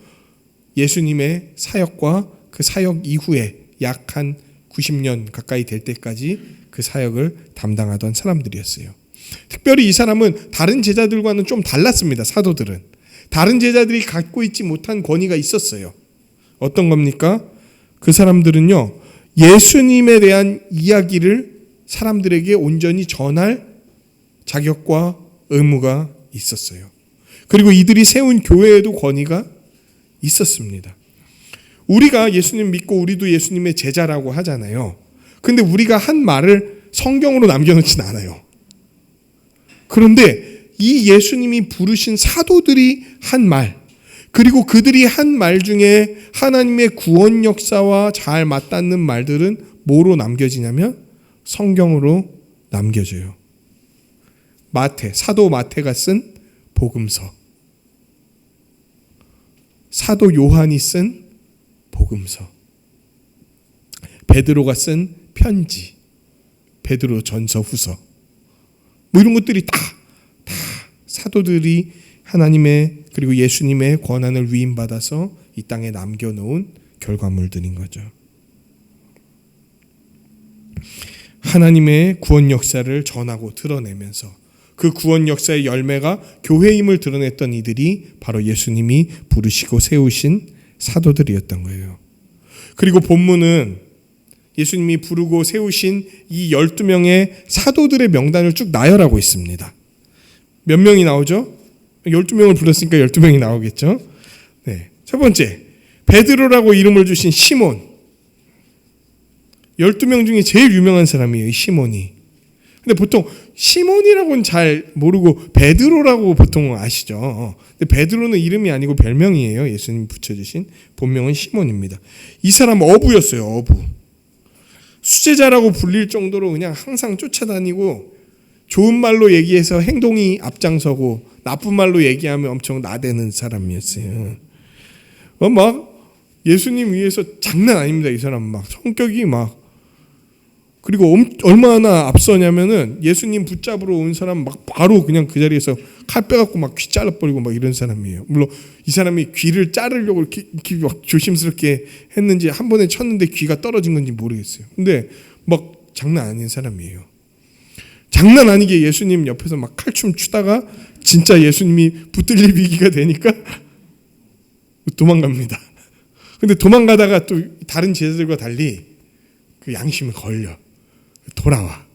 예수님의 사역과 그 사역 이후에 약 한 90년 가까이 될 때까지 그 사역을 담당하던 사람들이었어요. 특별히 이 사람은 다른 제자들과는 좀 달랐습니다. 사도들은 다른 제자들이 갖고 있지 못한 권위가 있었어요. 어떤 겁니까? 그 사람들은요, 예수님에 대한 이야기를 사람들에게 온전히 전할 자격과 의무가 있었어요. 그리고 이들이 세운 교회에도 권위가 있었습니다. 우리가 예수님 믿고 우리도 예수님의 제자라고 하잖아요. 근데 우리가 한 말을 성경으로 남겨놓진 않아요. 그런데 이 예수님이 부르신 사도들이 한 말, 그리고 그들이 한 말 중에 하나님의 구원 역사와 잘 맞닿는 말들은 뭐로 남겨지냐면 성경으로 남겨져요. 사도 마태가 쓴 복음서, 사도 요한이 쓴 복음서, 베드로가 쓴 편지, 베드로 전서 후서, 뭐 이런 것들이 다 사도들이 하나님의 그리고 예수님의 권한을 위임받아서 이 땅에 남겨놓은 결과물들인 거죠. 하나님의 구원 역사를 전하고 드러내면서 그 구원 역사의 열매가 교회임을 드러냈던 이들이 바로 예수님이 부르시고 세우신 사도들이었던 거예요. 그리고 본문은 예수님이 부르고 세우신 이 12명의 사도들의 명단을 쭉 나열하고 있습니다. 몇 명이 나오죠? 12명을 불렀으니까 12명이 나오겠죠? 네. 첫 번째, 베드로라고 이름을 주신 시몬. 12명 중에 제일 유명한 사람이에요, 이 시몬이. 근데 보통 시몬이라고는 잘 모르고 베드로라고 보통 아시죠? 근데 베드로는 이름이 아니고 별명이에요. 예수님이 붙여주신 본명은 시몬입니다. 이 사람은 어부였어요, 어부. 수제자라고 불릴 정도로 그냥 항상 쫓아다니고 좋은 말로 얘기해서 행동이 앞장서고 나쁜 말로 얘기하면 엄청 나대는 사람이었어요. 막 예수님 위해서 장난 아닙니다. 이 사람 막 성격이 막, 그리고 얼마나 앞서냐면은 예수님 붙잡으러 온 사람 막 바로 그냥 그 자리에서 칼 빼갖고 막 귀 잘라버리고 막 이런 사람이에요. 물론 이 사람이 귀를 자르려고 이렇게 막 조심스럽게 했는지 한 번에 쳤는데 귀가 떨어진 건지 모르겠어요. 근데 막 장난 아닌 사람이에요. 장난 아니게 예수님 옆에서 막 칼춤 추다가 진짜 예수님이 붙들릴 위기가 되니까 도망갑니다. 근데 도망가다가 또 다른 제자들과 달리 그 양심이 걸려. 돌아와.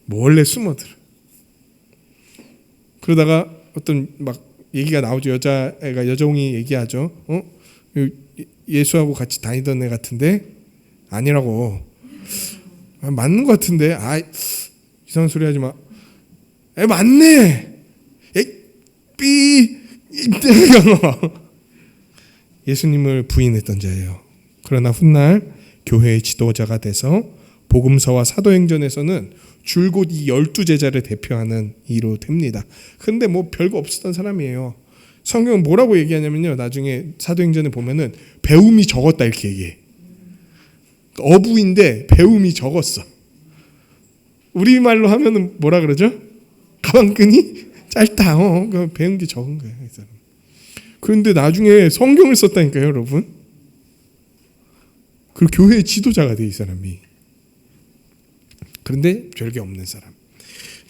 몰래 숨어들어. 그러다가 어떤 막 얘기가 나오죠. 여종이 얘기하죠. 예수하고 같이 다니던 애 같은데 아니라고. 맞는 것 같은데. 이상한 소리 하지 마. 맞네. 예수님을 부인했던 자예요. 그러나 훗날 교회의 지도자가 돼서 복음서와 사도행전에서는 줄곧 이 12제자를 대표하는 이로 됩니다. 근데 뭐 별거 없었던 사람이에요. 성경은 뭐라고 얘기하냐면요, 나중에 사도행전에 보면은 배움이 적었다 이렇게 얘기해. 어부인데 배움이 적었어. 우리말로 하면은 뭐라 그러죠? 가방끈이 짧다. 배운 게 적은 거예요, 이 사람. 그런데 나중에 성경을 썼다니까요, 여러분. 그 교회의 지도자가 돼, 이 사람이. 그런데 별게 없는 사람.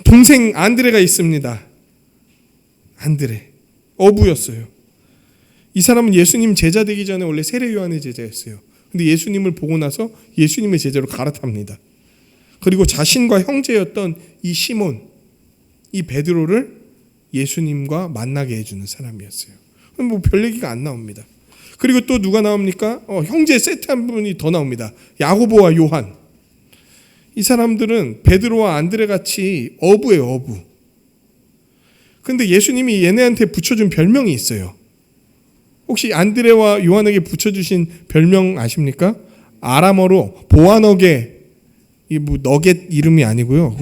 동생 안드레가 있습니다. 안드레. 어부였어요. 이 사람은 예수님 제자 되기 전에 원래 세례 요한의 제자였어요. 근데 예수님을 보고 나서 예수님의 제자로 갈아탑니다. 그리고 자신과 형제였던 이 시몬, 이 베드로를 예수님과 만나게 해주는 사람이었어요. 뭐 별 얘기가 안 나옵니다. 그리고 또 누가 나옵니까? 형제 세트 한 분이 더 나옵니다. 야고보와 요한. 이 사람들은 베드로와 안드레 같이 어부예요, 어부. 근데 예수님이 얘네한테 붙여준 별명이 있어요. 혹시 안드레와 요한에게 붙여주신 별명 아십니까? 아람어로 보아너게, 이 뭐 너겟 이름이 아니고요.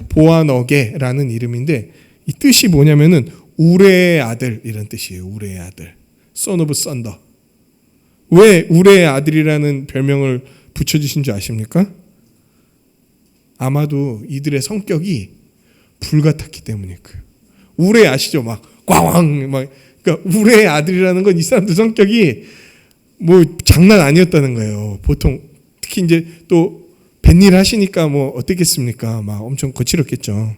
보아너게라는 이름인데 이 뜻이 뭐냐면은 우레의 아들 이런 뜻이에요. 우레의 아들. Son of Thunder. 왜 우레의 아들이라는 별명을 붙여주신 줄 아십니까? 아마도 이들의 성격이 불같았기 때문일 거예요. 우레 아시죠? 막 꽝꽝 막. 그러니까 우레의 아들이라는 건 이 사람들 성격이 뭐 장난 아니었다는 거예요. 보통 특히 이제 또 뱃일 하시니까 뭐 어땠겠습니까? 막 엄청 거칠었겠죠.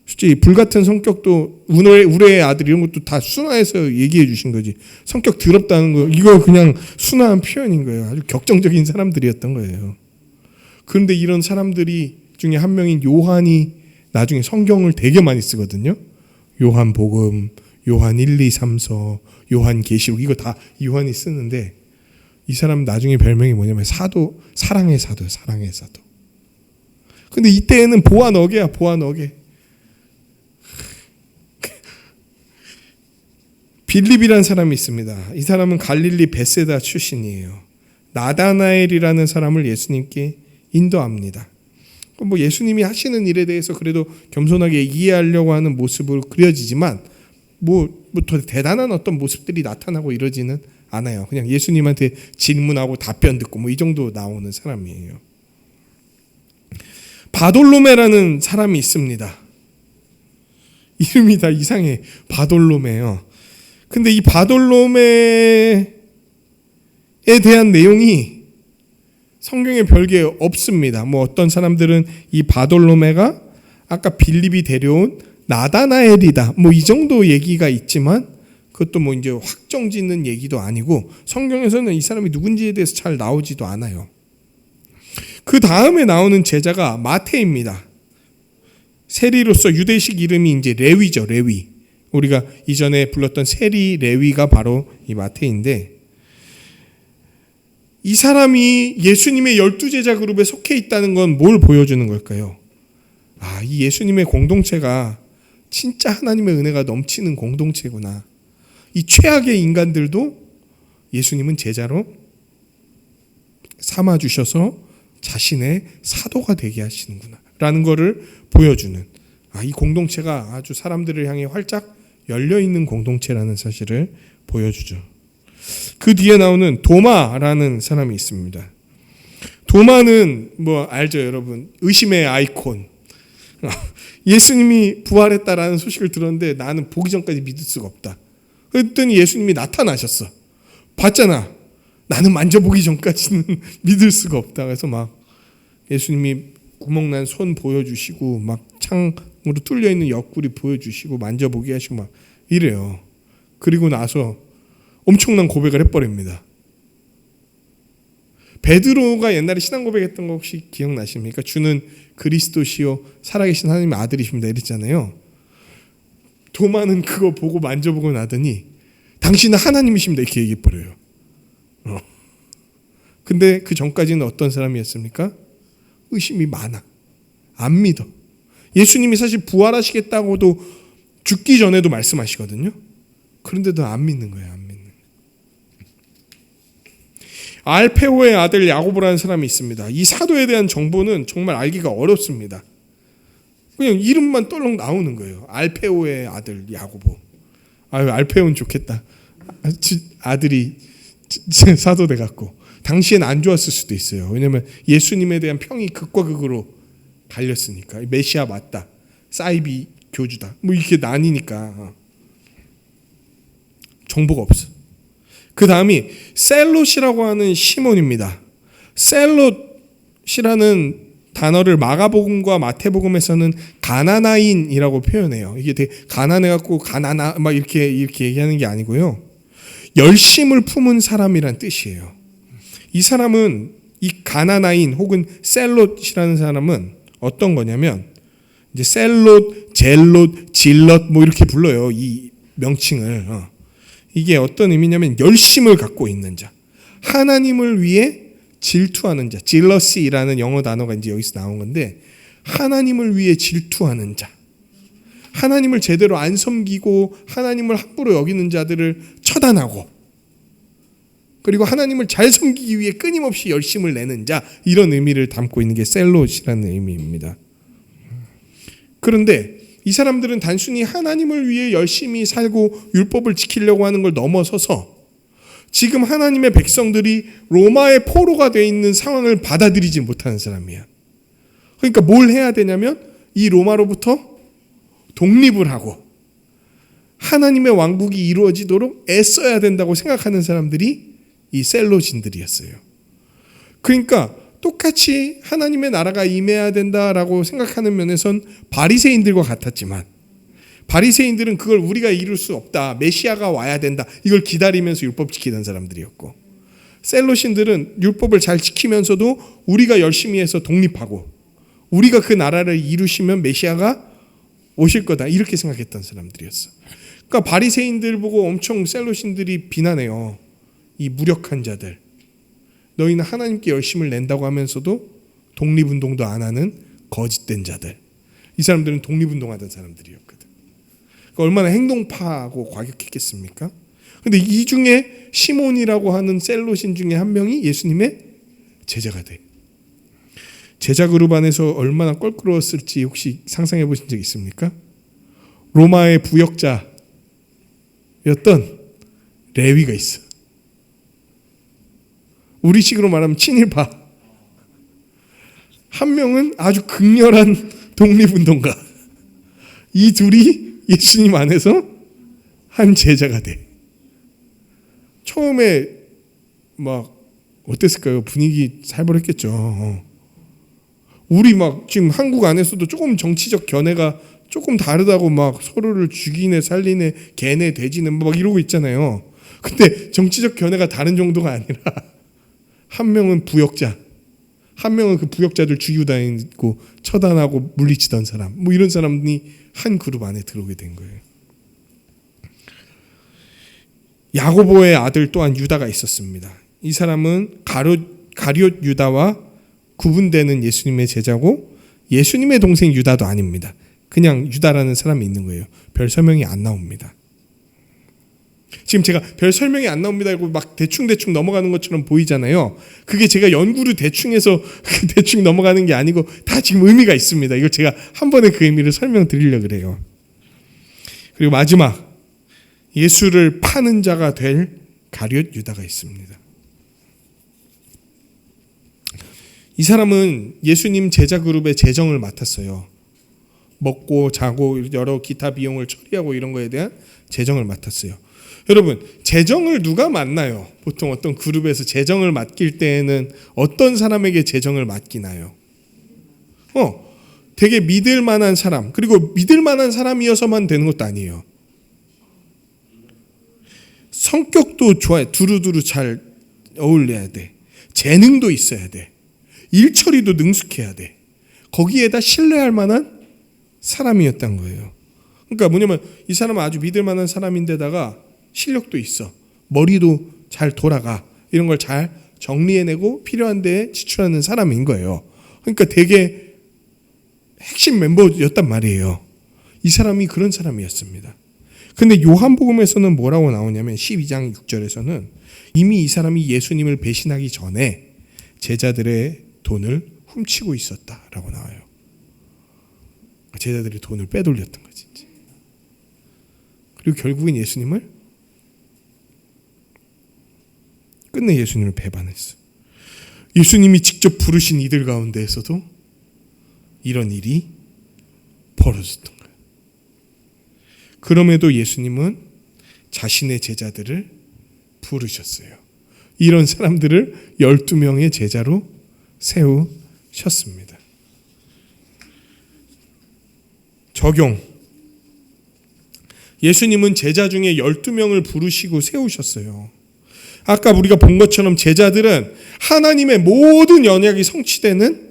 솔직히 불같은 성격도 우레의 아들 이런 것도 다 순화해서 얘기해 주신 거지. 성격 더럽다는 거 이거 그냥 순화한 표현인 거예요. 아주 격정적인 사람들이었던 거예요. 그런데 이런 사람들이 중에 한 명인 요한이 나중에 성경을 되게 많이 쓰거든요. 요한복음, 요한 1, 2, 3서, 요한 계시록 이거 다 요한이 쓰는데 이 사람 나중에 별명이 뭐냐면 사도, 사랑의 사도예요. 사랑의 사도. 근데 이때에는 보아너게야, 보아너게. 빌립이라는 사람이 있습니다. 이 사람은 갈릴리 베세다 출신이에요. 나다나엘이라는 사람을 예수님께 인도합니다. 뭐 예수님이 하시는 일에 대해서 그래도 겸손하게 이해하려고 하는 모습으로 그려지지만 뭐 더 대단한 어떤 모습들이 나타나고 이러지는 않아요. 그냥 예수님한테 질문하고 답변 듣고 뭐 이 정도 나오는 사람이에요. 바돌로메라는 사람이 있습니다. 이름이 다 이상해. 바돌로메요. 근데 이 바돌로메에 대한 내용이 성경에 별게 없습니다. 뭐 어떤 사람들은 이 바돌로메가 아까 빌립이 데려온 나다나엘이다. 뭐 이 정도 얘기가 있지만 그것도 뭐 이제 확정 짓는 얘기도 아니고 성경에서는 이 사람이 누군지에 대해서 잘 나오지도 않아요. 그 다음에 나오는 제자가 마태입니다. 세리로서 유대식 이름이 이제 레위죠. 레위. 우리가 이전에 불렀던 세리 레위가 바로 이 마태인데 이 사람이 예수님의 12제자 그룹에 속해 있다는 건 뭘 보여주는 걸까요? 이 예수님의 공동체가 진짜 하나님의 은혜가 넘치는 공동체구나. 이 최악의 인간들도 예수님은 제자로 삼아주셔서 자신의 사도가 되게 하시는구나 라는 것을 보여주는 이 공동체가 아주 사람들을 향해 활짝 열려있는 공동체라는 사실을 보여주죠. 그 뒤에 나오는 도마라는 사람이 있습니다. 도마는 뭐 알죠 여러분? 의심의 아이콘. 예수님이 부활했다라는 소식을 들었는데 나는 보기 전까지 믿을 수가 없다. 그랬더니 예수님이 나타나셨어. 봤잖아. 나는 만져보기 전까지는 믿을 수가 없다. 그래서 막 예수님이 구멍난 손 보여주시고 막 창으로 뚫려있는 옆구리 보여주시고 만져보게 하시고 막 이래요. 그리고 나서 엄청난 고백을 해버립니다. 베드로가 옛날에 신앙 고백했던 거 혹시 기억나십니까? 주는 그리스도시요 살아계신 하나님의 아들이십니다 이랬잖아요. 도마는 그거 보고 만져보고 나더니 당신은 하나님이십니다 이렇게 얘기해버려요. 근데 그 전까지는 어떤 사람이었습니까? 의심이 많아. 안 믿어. 예수님이 사실 부활하시겠다고도 죽기 전에도 말씀하시거든요. 그런데도 안 믿는 거예요. 안 믿는. 알페오의 아들 야고보라는 사람이 있습니다. 이 사도에 대한 정보는 정말 알기가 어렵습니다. 그냥 이름만 떨렁 나오는 거예요. 알페오의 아들 야고보. 알페오는 좋겠다. 아들이 사도 돼갖고. 당시엔 안 좋았을 수도 있어요. 왜냐하면 예수님에 대한 평이 극과 극으로 갈렸으니까. 메시아 맞다. 사이비 교주다. 뭐 이렇게 나뉘니까 정보가 없어. 그 다음이 셀롯이라고 하는 시몬입니다. 셀롯이라는 단어를 마가복음과 마태복음에서는 가나나인이라고 표현해요. 이게 되게 가난해갖고 가나나 막 이렇게 얘기하는 게 아니고요. 열심을 품은 사람이란 뜻이에요. 이 사람은 이 가나나인 혹은 셀롯이라는 사람은 어떤 거냐면 이제 셀롯, 젤롯, 질럿 뭐 이렇게 불러요. 이 명칭을. 이게 어떤 의미냐면 열심을 갖고 있는 자, 하나님을 위해 질투하는 자, 질러시라는 영어 단어가 이제 여기서 나온 건데 하나님을 위해 질투하는 자, 하나님을 제대로 안 섬기고 하나님을 함부로 여기는 자들을 처단하고 그리고 하나님을 잘 섬기기 위해 끊임없이 열심을 내는 자, 이런 의미를 담고 있는 게 셀롯이라는 의미입니다. 그런데 이 사람들은 단순히 하나님을 위해 열심히 살고 율법을 지키려고 하는 걸 넘어서서 지금 하나님의 백성들이 로마의 포로가 되어 있는 상황을 받아들이지 못하는 사람이야. 그러니까 뭘 해야 되냐면 이 로마로부터 독립을 하고 하나님의 왕국이 이루어지도록 애써야 된다고 생각하는 사람들이 이 셀롯인들이었어요. 그러니까 똑같이 하나님의 나라가 임해야 된다라고 생각하는 면에선 바리새인들과 같았지만 바리새인들은 그걸 우리가 이룰 수 없다. 메시아가 와야 된다. 이걸 기다리면서 율법 지키던 사람들이었고 셀롯인들은 율법을 잘 지키면서도 우리가 열심히 해서 독립하고 우리가 그 나라를 이루시면 메시아가 오실 거다. 이렇게 생각했던 사람들이었어. 그러니까 바리새인들 보고 엄청 셀롯인들이 비난해요. 이 무력한 자들. 너희는 하나님께 열심을 낸다고 하면서도 독립운동도 안 하는 거짓된 자들. 이 사람들은 독립운동하던 사람들이었거든. 그러니까 얼마나 행동파하고 과격했겠습니까? 그런데 이 중에 시몬이라고 하는 셀롯인 중에 한 명이 예수님의 제자가 돼. 제자 그룹 안에서 얼마나 껄끄러웠을지 혹시 상상해 보신 적 있습니까? 로마의 부역자였던 레위가 있어. 우리식으로 말하면 친일파. 한 명은 아주 극렬한 독립운동가. 이 둘이 예수님 안에서 한 제자가 돼. 처음에 막 어땠을까요? 분위기 살벌했겠죠. 우리 막 지금 한국 안에서도 조금 정치적 견해가 조금 다르다고 막 서로를 죽이네 살리네 개네 돼지는 막 이러고 있잖아요. 근데 정치적 견해가 다른 정도가 아니라 한 명은 부역자, 한 명은 그 부역자들 죽이고 다니고 처단하고 물리치던 사람, 뭐 이런 사람이 한 그룹 안에 들어오게 된 거예요. 야고보의 아들 또한 유다가 있었습니다. 이 사람은 가룟 유다와 구분되는 예수님의 제자고 예수님의 동생 유다도 아닙니다. 그냥 유다라는 사람이 있는 거예요. 별 설명이 안 나옵니다. 지금 제가 별 설명이 안 나옵니다 이러고 막 대충 넘어가는 것처럼 보이잖아요. 그게 제가 연구를 대충 해서 대충 넘어가는 게 아니고 다 지금 의미가 있습니다. 이걸 제가 한 번에 그 의미를 설명드리려고 그래요. 그리고 마지막 예수를 파는 자가 될 가룟 유다가 있습니다. 이 사람은 예수님 제자 그룹의 재정을 맡았어요. 먹고 자고 여러 기타 비용을 처리하고 이런 거에 대한 재정을 맡았어요. 여러분, 재정을 누가 맡나요? 보통 어떤 그룹에서 재정을 맡길 때에는 어떤 사람에게 재정을 맡기나요? 되게 믿을 만한 사람, 그리고 믿을 만한 사람이어서만 되는 것도 아니에요. 성격도 좋아요. 두루두루 잘 어울려야 돼. 재능도 있어야 돼. 일처리도 능숙해야 돼. 거기에다 신뢰할 만한 사람이었던 거예요. 그러니까 뭐냐면 이 사람은 아주 믿을 만한 사람인데다가 실력도 있어. 머리도 잘 돌아가. 이런 걸 잘 정리해내고 필요한 데에 지출하는 사람인 거예요. 그러니까 되게 핵심 멤버였단 말이에요. 이 사람이 그런 사람이었습니다. 근데 요한복음에서는 뭐라고 나오냐면 12장 6절에서는 이미 이 사람이 예수님을 배신하기 전에 제자들의 돈을 훔치고 있었다라고 나와요. 제자들의 돈을 빼돌렸던 거지. 그리고 결국엔 예수님을 끝내 예수님을 배반했어. 예수님이 직접 부르신 이들 가운데에서도 이런 일이 벌어졌던 거예요. 그럼에도 예수님은 자신의 제자들을 부르셨어요. 이런 사람들을 12명의 제자로 세우셨습니다. 적용. 예수님은 제자 중에 12명을 부르시고 세우셨어요. 아까 우리가 본 것처럼 제자들은 하나님의 모든 언약이 성취되는,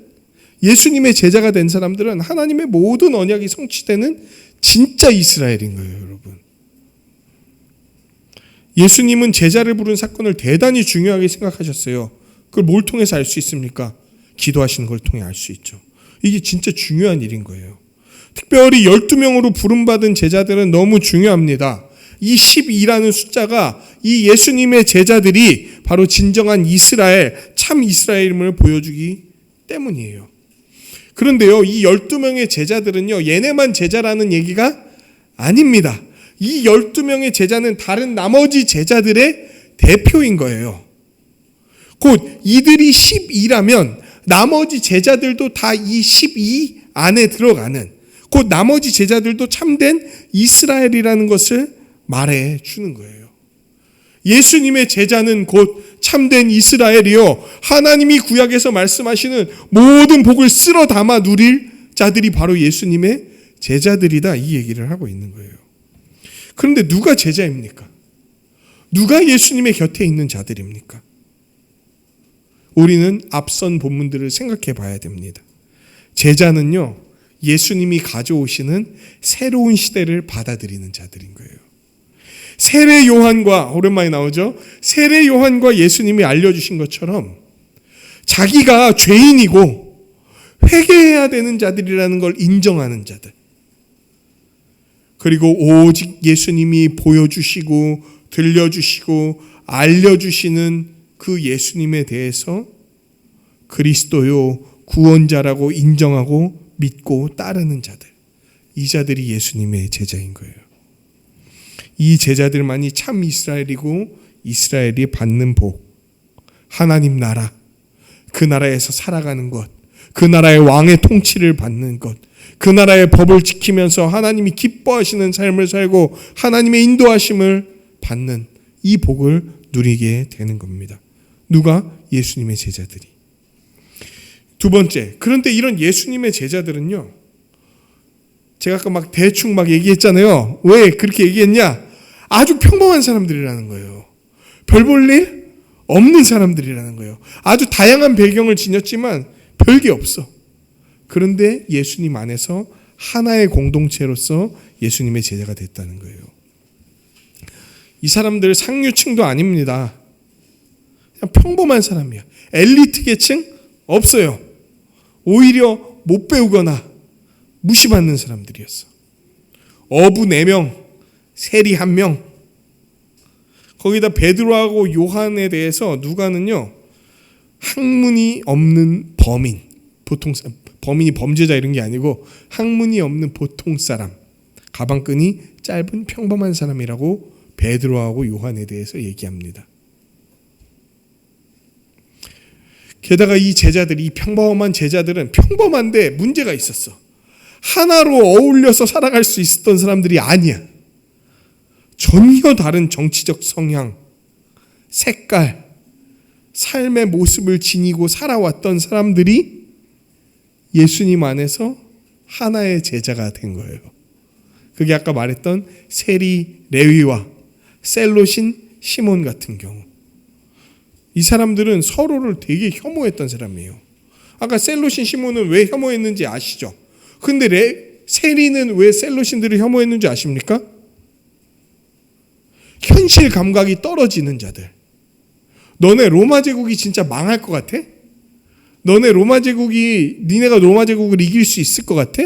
예수님의 제자가 된 사람들은 하나님의 모든 언약이 성취되는 진짜 이스라엘인 거예요, 여러분. 예수님은 제자를 부른 사건을 대단히 중요하게 생각하셨어요. 그걸 뭘 통해서 알 수 있습니까? 기도하시는 걸 통해 알 수 있죠. 이게 진짜 중요한 일인 거예요. 특별히 12명으로 부름받은 제자들은 너무 중요합니다. 이 12라는 숫자가 이 예수님의 제자들이 바로 진정한 이스라엘, 참 이스라엘임을 보여주기 때문이에요. 그런데요, 이 12명의 제자들은요, 얘네만 제자라는 얘기가 아닙니다. 이 12명의 제자는 다른 나머지 제자들의 대표인 거예요. 곧 이들이 12라면 나머지 제자들도 다 이 12 안에 들어가는, 곧 나머지 제자들도 참된 이스라엘이라는 것을 말해 주는 거예요. 예수님의 제자는 곧 참된 이스라엘이요, 하나님이 구약에서 말씀하시는 모든 복을 쓸어 담아 누릴 자들이 바로 예수님의 제자들이다, 이 얘기를 하고 있는 거예요. 그런데 누가 제자입니까? 누가 예수님의 곁에 있는 자들입니까? 우리는 앞선 본문들을 생각해 봐야 됩니다. 제자는요, 예수님이 가져오시는 새로운 시대를 받아들이는 자들인 거예요. 세례 요한과, 오랜만에 나오죠? 세례 요한과 예수님이 알려주신 것처럼 자기가 죄인이고 회개해야 되는 자들이라는 걸 인정하는 자들, 그리고 오직 예수님이 보여주시고 들려주시고 알려주시는 그 예수님에 대해서 그리스도요, 구원자라고 인정하고 믿고 따르는 자들, 이 자들이 예수님의 제자인 거예요. 이 제자들만이 참 이스라엘이고 이스라엘이 받는 복, 하나님 나라, 그 나라에서 살아가는 것, 그 나라의 왕의 통치를 받는 것, 그 나라의 법을 지키면서 하나님이 기뻐하시는 삶을 살고 하나님의 인도하심을 받는 이 복을 누리게 되는 겁니다. 누가? 예수님의 제자들이. 두 번째, 그런데 이런 예수님의 제자들은요, 제가 아까 막 대충 막 얘기했잖아요. 왜 그렇게 얘기했냐? 아주 평범한 사람들이라는 거예요. 별 볼 일 없는 사람들이라는 거예요. 아주 다양한 배경을 지녔지만 별게 없어. 그런데 예수님 안에서 하나의 공동체로서 예수님의 제자가 됐다는 거예요. 이 사람들 상류층도 아닙니다. 그냥 평범한 사람이야. 엘리트 계층 없어요. 오히려 못 배우거나 무시받는 사람들이었어. 어부 4명, 세리 1명. 거기다 베드로하고 요한에 대해서 누가는요, 학문이 없는 범인, 보통 범인이 범죄자 이런 게 아니고 학문이 없는 보통 사람, 가방끈이 짧은 평범한 사람이라고 베드로하고 요한에 대해서 얘기합니다. 게다가 이 제자들이, 이 평범한 제자들은 평범한데 문제가 있었어. 하나로 어울려서 살아갈 수 있었던 사람들이 아니야. 전혀 다른 정치적 성향, 색깔, 삶의 모습을 지니고 살아왔던 사람들이 예수님 안에서 하나의 제자가 된 거예요. 그게 아까 말했던 세리 레위와 셀롯인 시몬 같은 경우. 이 사람들은 서로를 되게 혐오했던 사람이에요. 아까 셀롯인 시몬은 왜 혐오했는지 아시죠? 근데 세리는 왜 셀롯인들을 혐오했는지 아십니까? 현실 감각이 떨어지는 자들. 너네 로마 제국이 진짜 망할 것 같아? 니네가 로마 제국을 이길 수 있을 것 같아?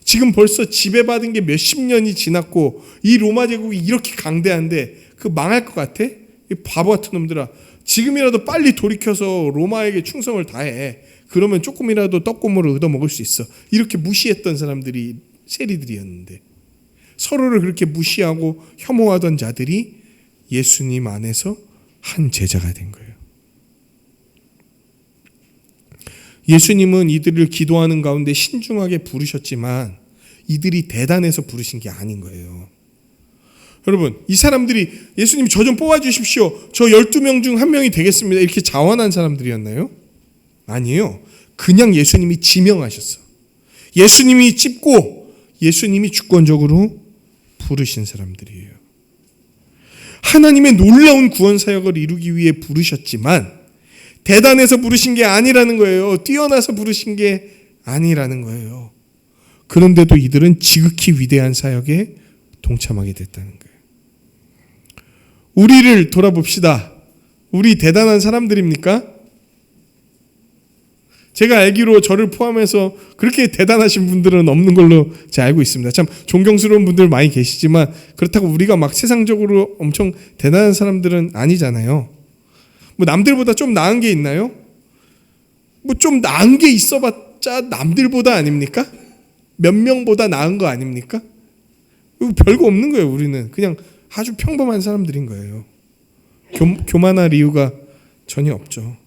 지금 벌써 지배받은 게 몇십 년이 지났고 이 로마 제국이 이렇게 강대한데 그 망할 것 같아? 이 바보 같은 놈들아, 지금이라도 빨리 돌이켜서 로마에게 충성을 다해. 그러면 조금이라도 떡고물을 얻어먹을 수 있어. 이렇게 무시했던 사람들이 세리들이었는데, 서로를 그렇게 무시하고 혐오하던 자들이 예수님 안에서 한 제자가 된 거예요. 예수님은 이들을 기도하는 가운데 신중하게 부르셨지만 이들이 대단해서 부르신 게 아닌 거예요. 여러분, 이 사람들이 예수님 저 좀 뽑아주십시오, 저 12명 중 한 명이 되겠습니다, 이렇게 자원한 사람들이었나요? 아니에요. 그냥 예수님이 지명하셨어. 예수님이 찝고 예수님이 주권적으로 부르신 사람들이에요. 하나님의 놀라운 구원 사역을 이루기 위해 부르셨지만 대단해서 부르신 게 아니라는 거예요. 뛰어나서 부르신 게 아니라는 거예요. 그런데도 이들은 지극히 위대한 사역에 동참하게 됐다는 거예요. 우리를 돌아봅시다. 우리 대단한 사람들입니까? 제가 알기로 저를 포함해서 그렇게 대단하신 분들은 없는 걸로 제가 알고 있습니다. 참 존경스러운 분들 많이 계시지만 그렇다고 우리가 막 세상적으로 엄청 대단한 사람들은 아니잖아요. 뭐 남들보다 좀 나은 게 있나요? 뭐 좀 나은 게 있어봤자 남들보다 아닙니까? 몇 명보다 나은 거 아닙니까? 별거 없는 거예요. 우리는 그냥 아주 평범한 사람들인 거예요. 교만할 이유가 전혀 없죠.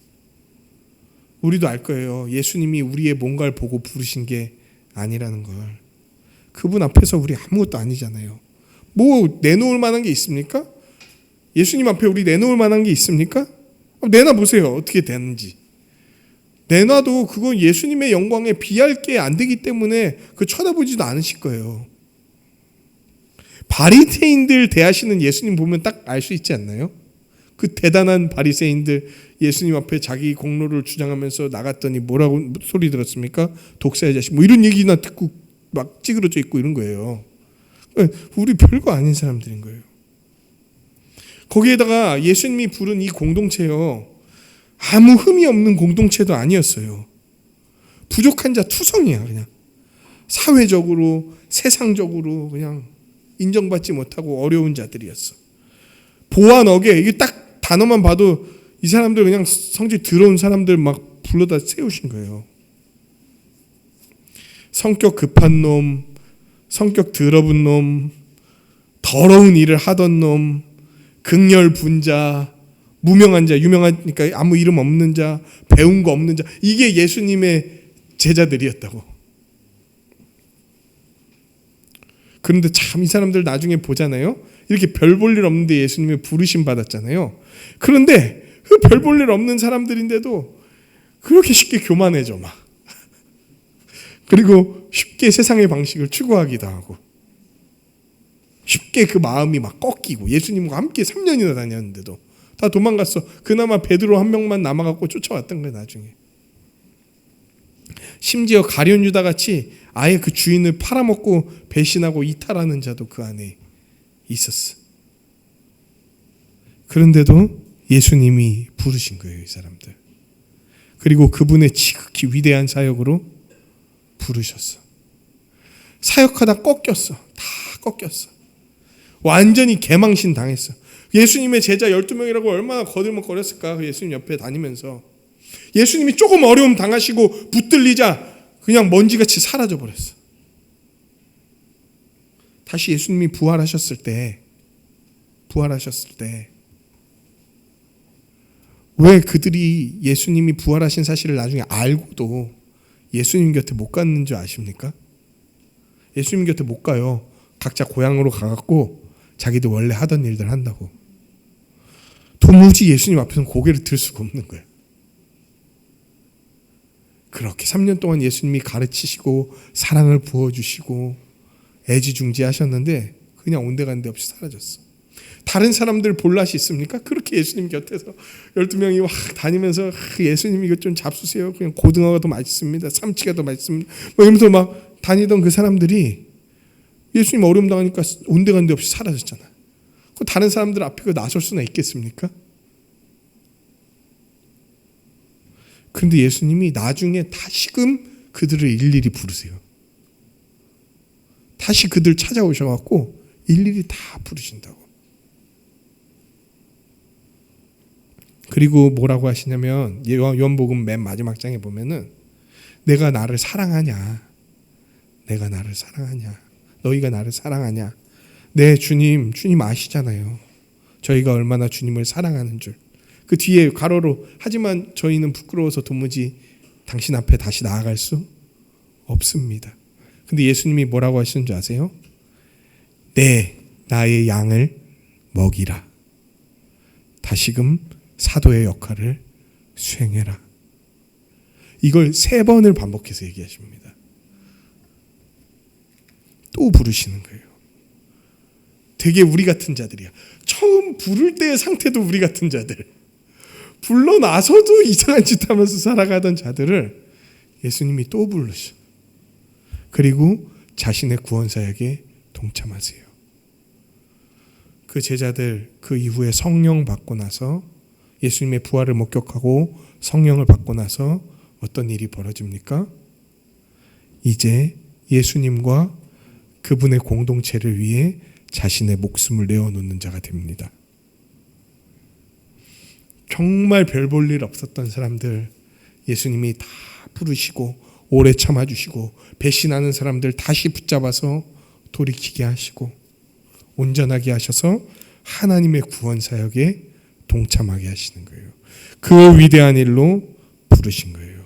우리도 알 거예요. 예수님이 우리의 뭔가를 보고 부르신 게 아니라는 걸. 그분 앞에서 우리 아무것도 아니잖아요. 뭐 내놓을 만한 게 있습니까? 예수님 앞에 우리 내놓을 만한 게 있습니까? 내놔보세요. 어떻게 되는지. 내놔도 그건 예수님의 영광에 비할 게 안 되기 때문에 그 쳐다보지도 않으실 거예요. 바리새인들 대하시는 예수님 보면 딱 알 수 있지 않나요? 그 대단한 바리새인들 예수님 앞에 자기 공로를 주장하면서 나갔더니 뭐라고 소리 들었습니까? 독사의 자식 뭐 이런 얘기나 듣고 막 찌그러져 있고 이런 거예요. 우리 별거 아닌 사람들인 거예요. 거기에다가 예수님이 부른 이 공동체요, 아무 흠이 없는 공동체도 아니었어요. 부족한 자 투성이야. 그냥 사회적으로 세상적으로 그냥 인정받지 못하고 어려운 자들이었어. 보안억에 이게 딱 단어만 봐도 이 사람들 그냥 성질 더러운 사람들 막 불러다 세우신 거예요. 성격 급한 놈, 성격 더러운 놈, 더러운 일을 하던 놈, 극렬 분자, 무명한 자, 유명하니까 아무 이름 없는 자, 배운 거 없는 자, 이게 예수님의 제자들이었다고. 그런데 참 이 사람들 나중에 보잖아요. 이렇게 별 볼 일 없는데 예수님의 부르심 받았잖아요. 그런데 그 별 볼 일 없는 사람들인데도 그렇게 쉽게 교만해져 막. 그리고 쉽게 세상의 방식을 추구하기도 하고 쉽게 그 마음이 막 꺾이고 예수님과 함께 3년이나 다녔는데도 다 도망갔어. 그나마 베드로 한 명만 남아갖고 쫓아왔던 거예요 나중에. 심지어 가룟 유다 같이 아예 그 주인을 팔아먹고 배신하고 이탈하는 자도 그 안에 있었어. 그런데도 예수님이 부르신 거예요 이 사람들. 그리고 그분의 지극히 위대한 사역으로 부르셨어. 사역하다 꺾였어. 다 꺾였어. 완전히 개망신 당했어. 예수님의 제자 12명이라고 얼마나 거들먹거렸을까. 예수님 옆에 다니면서 예수님이 조금 어려움 당하시고 붙들리자 그냥 먼지같이 사라져버렸어. 다시 예수님이 부활하셨을 때 왜 그들이 예수님이 부활하신 사실을 나중에 알고도 예수님 곁에 못 갔는 줄 아십니까? 예수님 곁에 못 가요. 각자 고향으로 가갖고 자기들 원래 하던 일들 한다고. 도무지 예수님 앞에서는 고개를 들 수가 없는 거예요. 그렇게 3년 동안 예수님이 가르치시고 사랑을 부어주시고 애지중지하셨는데 그냥 온데간데 없이 사라졌어. 다른 사람들 볼낯이 있습니까? 그렇게 예수님 곁에서 12명이 막 다니면서 예수님 이거 좀 잡수세요. 그냥 고등어가 더 맛있습니다. 삼치가 더 맛있습니다. 뭐 이러면서 막 다니던 그 사람들이 예수님 어려움 당하니까 온데간데 없이 사라졌잖아요. 그 다른 사람들 앞에 나설 수나 있겠습니까? 그런데 예수님이 나중에 다시금 그들을 일일이 부르세요. 다시 그들 찾아오셔갖고 일일이 다 부르신다고. 그리고 뭐라고 하시냐면 요한복음 맨 마지막 장에 보면은 내가 나를 사랑하냐, 너희가 나를 사랑하냐. 네, 주님 아시잖아요. 저희가 얼마나 주님을 사랑하는 줄. 그 뒤에 가로로 하지만 저희는 부끄러워서 도무지 당신 앞에 다시 나아갈 수 없습니다. 근데 예수님이 뭐라고 하시는 줄 아세요? 나의 양을 먹이라. 다시금 사도의 역할을 수행해라. 이걸 3번을 반복해서 얘기하십니다. 또 부르시는 거예요. 되게 우리 같은 자들이야. 처음 부를 때의 상태도 우리 같은 자들. 불러 나서도 이상한 짓 하면서 살아가던 자들을 예수님이 또 부르셔. 그리고 자신의 구원 사역에 동참하세요. 그 제자들 그 이후에 성령 받고 나서 예수님의 부활을 목격하고 성령을 받고 나서 어떤 일이 벌어집니까? 이제 예수님과 그분의 공동체를 위해 자신의 목숨을 내어놓는 자가 됩니다. 정말 별 볼 일 없었던 사람들 예수님이 다 부르시고 오래 참아주시고 배신하는 사람들 다시 붙잡아서 돌이키게 하시고 온전하게 하셔서 하나님의 구원 사역에 동참하게 하시는 거예요. 그 위대한 일로 부르신 거예요.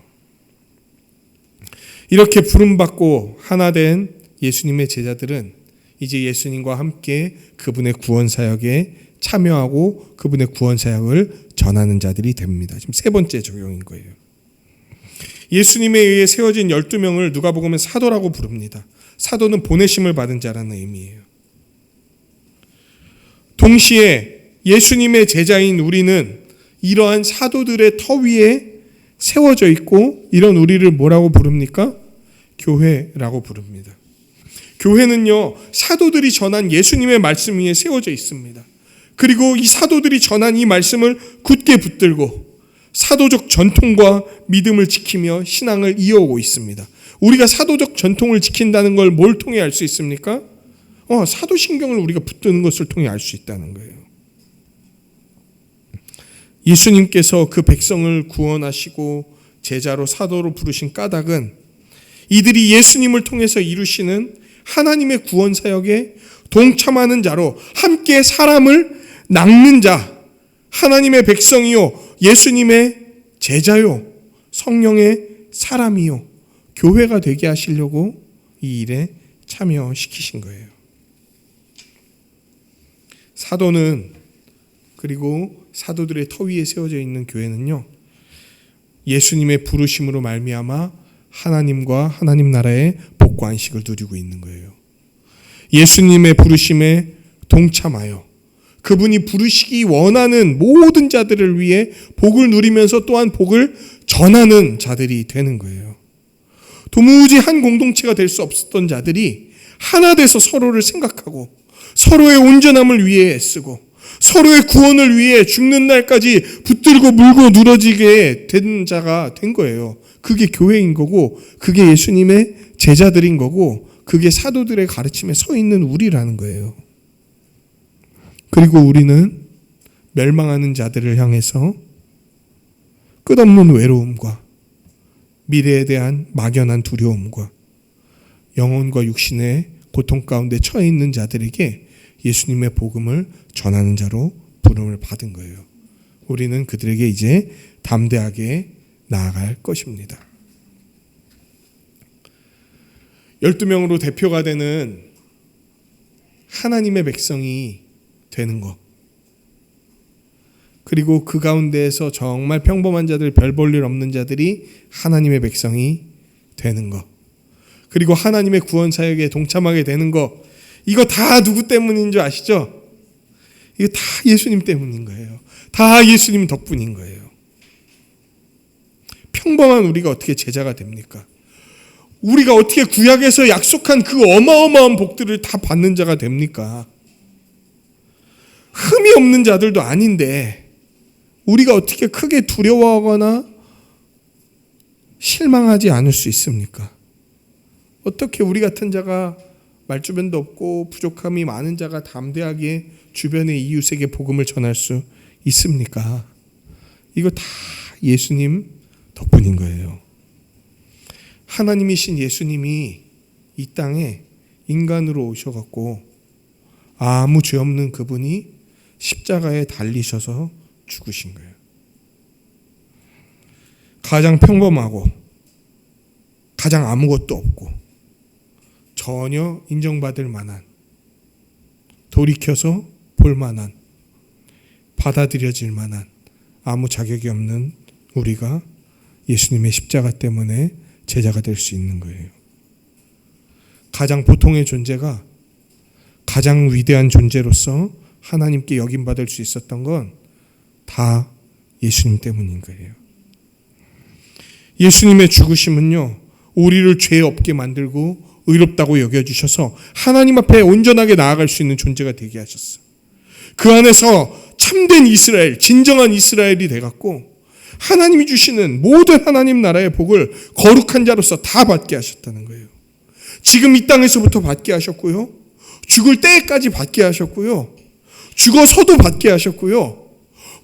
이렇게 부름받고 하나 된 예수님의 제자들은 이제 예수님과 함께 그분의 구원 사역에 참여하고 그분의 구원 사역을 전하는 자들이 됩니다. 지금 3번째 적용인 거예요. 예수님에 의해 세워진 12명을 누가복음은 사도라고 부릅니다. 사도는 보내심을 받은 자라는 의미예요. 동시에 예수님의 제자인 우리는 이러한 사도들의 터 위에 세워져 있고 이런 우리를 뭐라고 부릅니까? 교회라고 부릅니다. 교회는요, 사도들이 전한 예수님의 말씀 위에 세워져 있습니다. 그리고 이 사도들이 전한 이 말씀을 굳게 붙들고 사도적 전통과 믿음을 지키며 신앙을 이어오고 있습니다. 우리가 사도적 전통을 지킨다는 걸 뭘 통해 알 수 있습니까? 사도신경을 우리가 붙드는 것을 통해 알 수 있다는 거예요. 예수님께서 그 백성을 구원하시고 제자로 사도로 부르신 까닭은 이들이 예수님을 통해서 이루시는 하나님의 구원 사역에 동참하는 자로 함께 사람을 낚는 자, 하나님의 백성이요, 예수님의 제자요, 성령의 사람이요, 교회가 되게 하시려고 이 일에 참여시키신 거예요. 사도는, 그리고 사도들의 터 위에 세워져 있는 교회는요, 예수님의 부르심으로 말미암아 하나님과 하나님 나라의 복과 안식을 누리고 있는 거예요. 예수님의 부르심에 동참하여 그분이 부르시기 원하는 모든 자들을 위해 복을 누리면서 또한 복을 전하는 자들이 되는 거예요. 도무지 한 공동체가 될 수 없었던 자들이 하나 돼서 서로를 생각하고 서로의 온전함을 위해 애쓰고 서로의 구원을 위해 죽는 날까지 붙들고 물고 늘어지게 된 자가 된 거예요. 그게 교회인 거고, 그게 예수님의 제자들인 거고, 그게 사도들의 가르침에 서 있는 우리라는 거예요. 그리고 우리는 멸망하는 자들을 향해서 끝없는 외로움과 미래에 대한 막연한 두려움과 영혼과 육신의 고통 가운데 처해 있는 자들에게 예수님의 복음을 전하는 자로 부름을 받은 거예요. 우리는 그들에게 이제 담대하게 나아갈 것입니다. 12명으로 대표가 되는 하나님의 백성이 되는 것, 그리고 그 가운데에서 정말 평범한 자들, 별 볼 일 없는 자들이 하나님의 백성이 되는 것, 그리고 하나님의 구원 사역에 동참하게 되는 것, 이거 다 누구 때문인 줄 아시죠? 이거 다 예수님 때문인 거예요. 다 예수님 덕분인 거예요. 평범한 우리가 어떻게 제자가 됩니까? 우리가 어떻게 구약에서 약속한 그 어마어마한 복들을 다 받는 자가 됩니까? 흠이 없는 자들도 아닌데 우리가 어떻게 크게 두려워하거나 실망하지 않을 수 있습니까? 어떻게 우리 같은 자가 말주변도 없고 부족함이 많은 자가 담대하게 주변의 이웃에게 복음을 전할 수 있습니까? 이거 다 예수님 덕분인 거예요. 하나님이신 예수님이 이 땅에 인간으로 오셔갖고 아무 죄 없는 그분이 십자가에 달리셔서 죽으신 거예요. 가장 평범하고 가장 아무것도 없고 전혀 인정받을 만한, 돌이켜서 볼 만한, 받아들여질 만한 아무 자격이 없는 우리가 예수님의 십자가 때문에 제자가 될 수 있는 거예요. 가장 보통의 존재가 가장 위대한 존재로서 하나님께 여김받을 수 있었던 건 다 예수님 때문인 거예요. 예수님의 죽으심은요, 우리를 죄 없게 만들고 의롭다고 여겨주셔서 하나님 앞에 온전하게 나아갈 수 있는 존재가 되게 하셨어요. 그 안에서 참된 이스라엘, 진정한 이스라엘이 돼갖고 하나님이 주시는 모든 하나님 나라의 복을 거룩한 자로서 다 받게 하셨다는 거예요. 지금 이 땅에서부터 받게 하셨고요, 죽을 때까지 받게 하셨고요, 죽어서도 받게 하셨고요,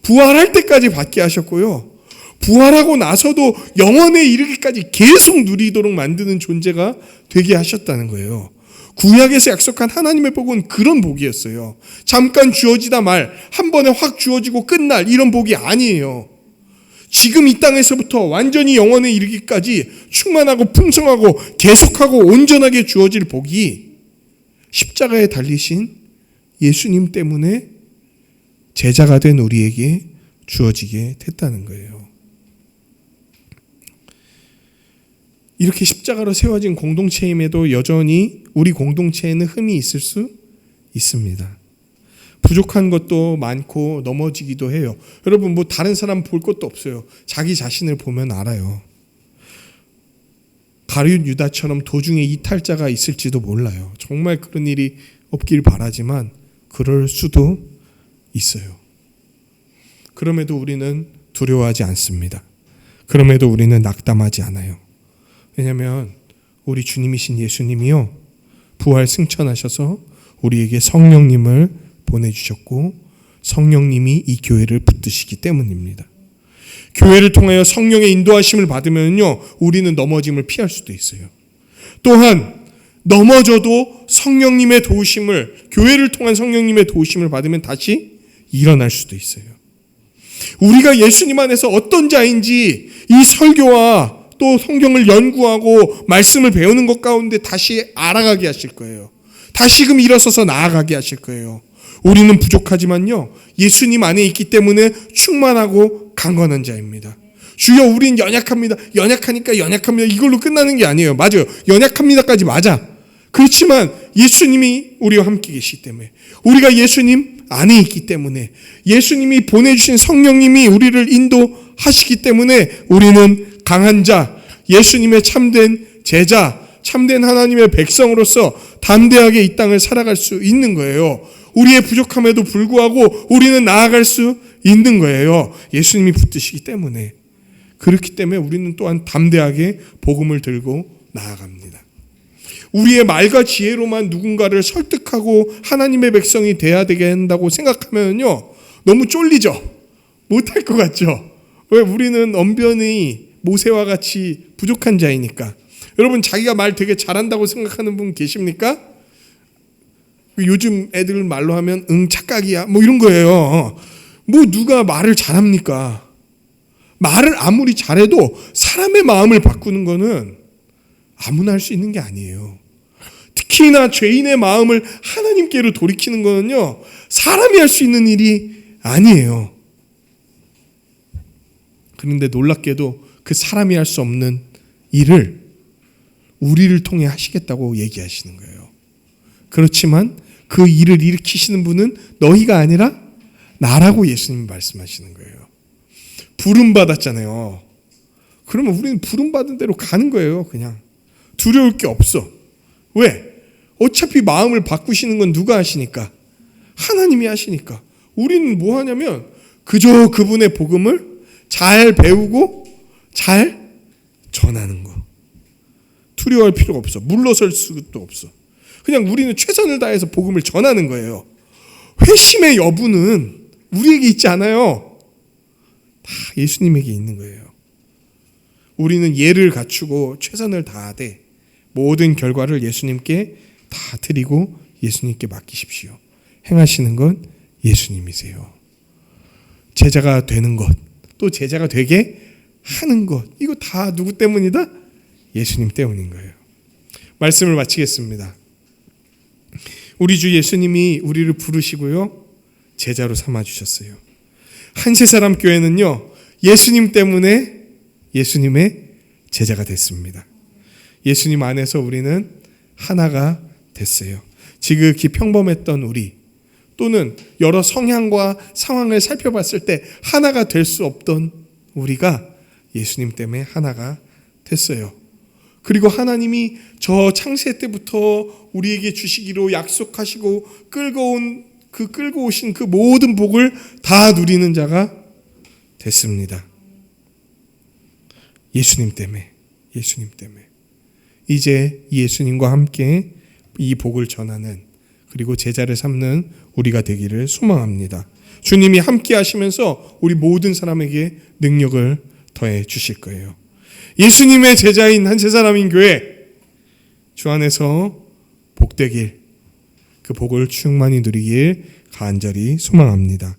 부활할 때까지 받게 하셨고요, 부활하고 나서도 영원에 이르기까지 계속 누리도록 만드는 존재가 되게 하셨다는 거예요. 구약에서 약속한 하나님의 복은 그런 복이었어요. 잠깐 주어지다 말, 한 번에 확 주어지고 끝날 이런 복이 아니에요. 지금 이 땅에서부터 완전히 영원에 이르기까지 충만하고 풍성하고 계속하고 온전하게 주어질 복이 십자가에 달리신 예수님 때문에 제자가 된 우리에게 주어지게 됐다는 거예요. 이렇게 십자가로 세워진 공동체임에도 여전히 우리 공동체에는 흠이 있을 수 있습니다. 부족한 것도 많고 넘어지기도 해요. 여러분, 뭐 다른 사람 볼 것도 없어요. 자기 자신을 보면 알아요. 가룟 유다처럼 도중에 이탈자가 있을지도 몰라요. 정말 그런 일이 없길 바라지만 그럴 수도 있어요. 그럼에도 우리는 두려워하지 않습니다. 그럼에도 우리는 낙담하지 않아요. 왜냐하면 우리 주님이신 예수님이요, 부활 승천하셔서 우리에게 성령님을 보내주셨고 성령님이 이 교회를 붙드시기 때문입니다. 교회를 통하여 성령의 인도하심을 받으면요, 우리는 넘어짐을 피할 수도 있어요. 또한 넘어져도 성령님의 도우심을, 교회를 통한 성령님의 도우심을 받으면 다시 일어날 수도 있어요. 우리가 예수님 안에서 어떤 자인지 이 설교와 또 성경을 연구하고 말씀을 배우는 것 가운데 다시 알아가게 하실 거예요. 다시금 일어서서 나아가게 하실 거예요. 우리는 부족하지만요, 예수님 안에 있기 때문에 충만하고 강건한 자입니다. 주여, 우린 연약합니다. 연약하니까 연약합니다. 이걸로 끝나는 게 아니에요. 맞아요. 연약합니다까지 맞아. 그렇지만 예수님이 우리와 함께 계시기 때문에, 우리가 예수님 안에 있기 때문에, 예수님이 보내주신 성령님이 우리를 인도하시기 때문에 우리는 강한 자, 예수님의 참된 제자, 참된 하나님의 백성으로서 담대하게 이 땅을 살아갈 수 있는 거예요. 우리의 부족함에도 불구하고 우리는 나아갈 수 있는 거예요. 예수님이 붙드시기 때문에. 그렇기 때문에 우리는 또한 담대하게 복음을 들고 나아갑니다. 우리의 말과 지혜로만 누군가를 설득하고 하나님의 백성이 돼야 되게 한다고 생각하면요, 너무 쫄리죠. 못할 것 같죠. 왜? 우리는 언변이 모세와 같이 부족한 자이니까. 여러분, 자기가 말 되게 잘한다고 생각하는 분 계십니까? 요즘 애들 말로 하면 착각이야 뭐 이런 거예요. 뭐 누가 말을 잘합니까? 말을 아무리 잘해도 사람의 마음을 바꾸는 거는 아무나 할 수 있는 게 아니에요. 특히나 죄인의 마음을 하나님께로 돌이키는 거는요, 사람이 할 수 있는 일이 아니에요. 그런데 놀랍게도 그 사람이 할 수 없는 일을 우리를 통해 하시겠다고 얘기하시는 거예요. 그렇지만 그 일을 일으키시는 분은 너희가 아니라 나라고 예수님이 말씀하시는 거예요. 부름 받았잖아요. 그러면 우리는 부름 받은 대로 가는 거예요. 그냥 두려울 게 없어. 왜? 어차피 마음을 바꾸시는 건 누가 하시니까? 하나님이 하시니까. 우리는 뭐 하냐면 그저 그분의 복음을 잘 배우고 잘 전하는 거. 두려워할 필요가 없어. 물러설 수도 없어. 그냥 우리는 최선을 다해서 복음을 전하는 거예요. 회심의 여부는 우리에게 있지 않아요. 다 예수님에게 있는 거예요. 우리는 예를 갖추고 최선을 다하되 모든 결과를 예수님께 다 드리고 예수님께 맡기십시오. 행하시는 건 예수님이세요. 제자가 되는 것, 또 제자가 되게 하는 것, 이거 다 누구 때문이다? 예수님 때문인 거예요. 말씀을 마치겠습니다. 우리 주 예수님이 우리를 부르시고요, 제자로 삼아주셨어요. 한세사람 교회는요, 예수님 때문에 예수님의 제자가 됐습니다. 예수님 안에서 우리는 하나가 됐어요. 지극히 평범했던 우리, 또는 여러 성향과 상황을 살펴봤을 때 하나가 될 수 없던 우리가 예수님 때문에 하나가 됐어요. 그리고 하나님이 저 창세 때부터 우리에게 주시기로 약속하시고 끌고 오신 그 모든 복을 다 누리는 자가 됐습니다. 예수님 때문에. 이제 예수님과 함께 이 복을 전하는, 그리고 제자를 삼는 우리가 되기를 소망합니다. 주님이 함께 하시면서 우리 모든 사람에게 능력을 더해 주실 거예요. 예수님의 제자인 한세사람인 교회, 주 안에서 복되길, 그 복을 충만히 누리길 간절히 소망합니다.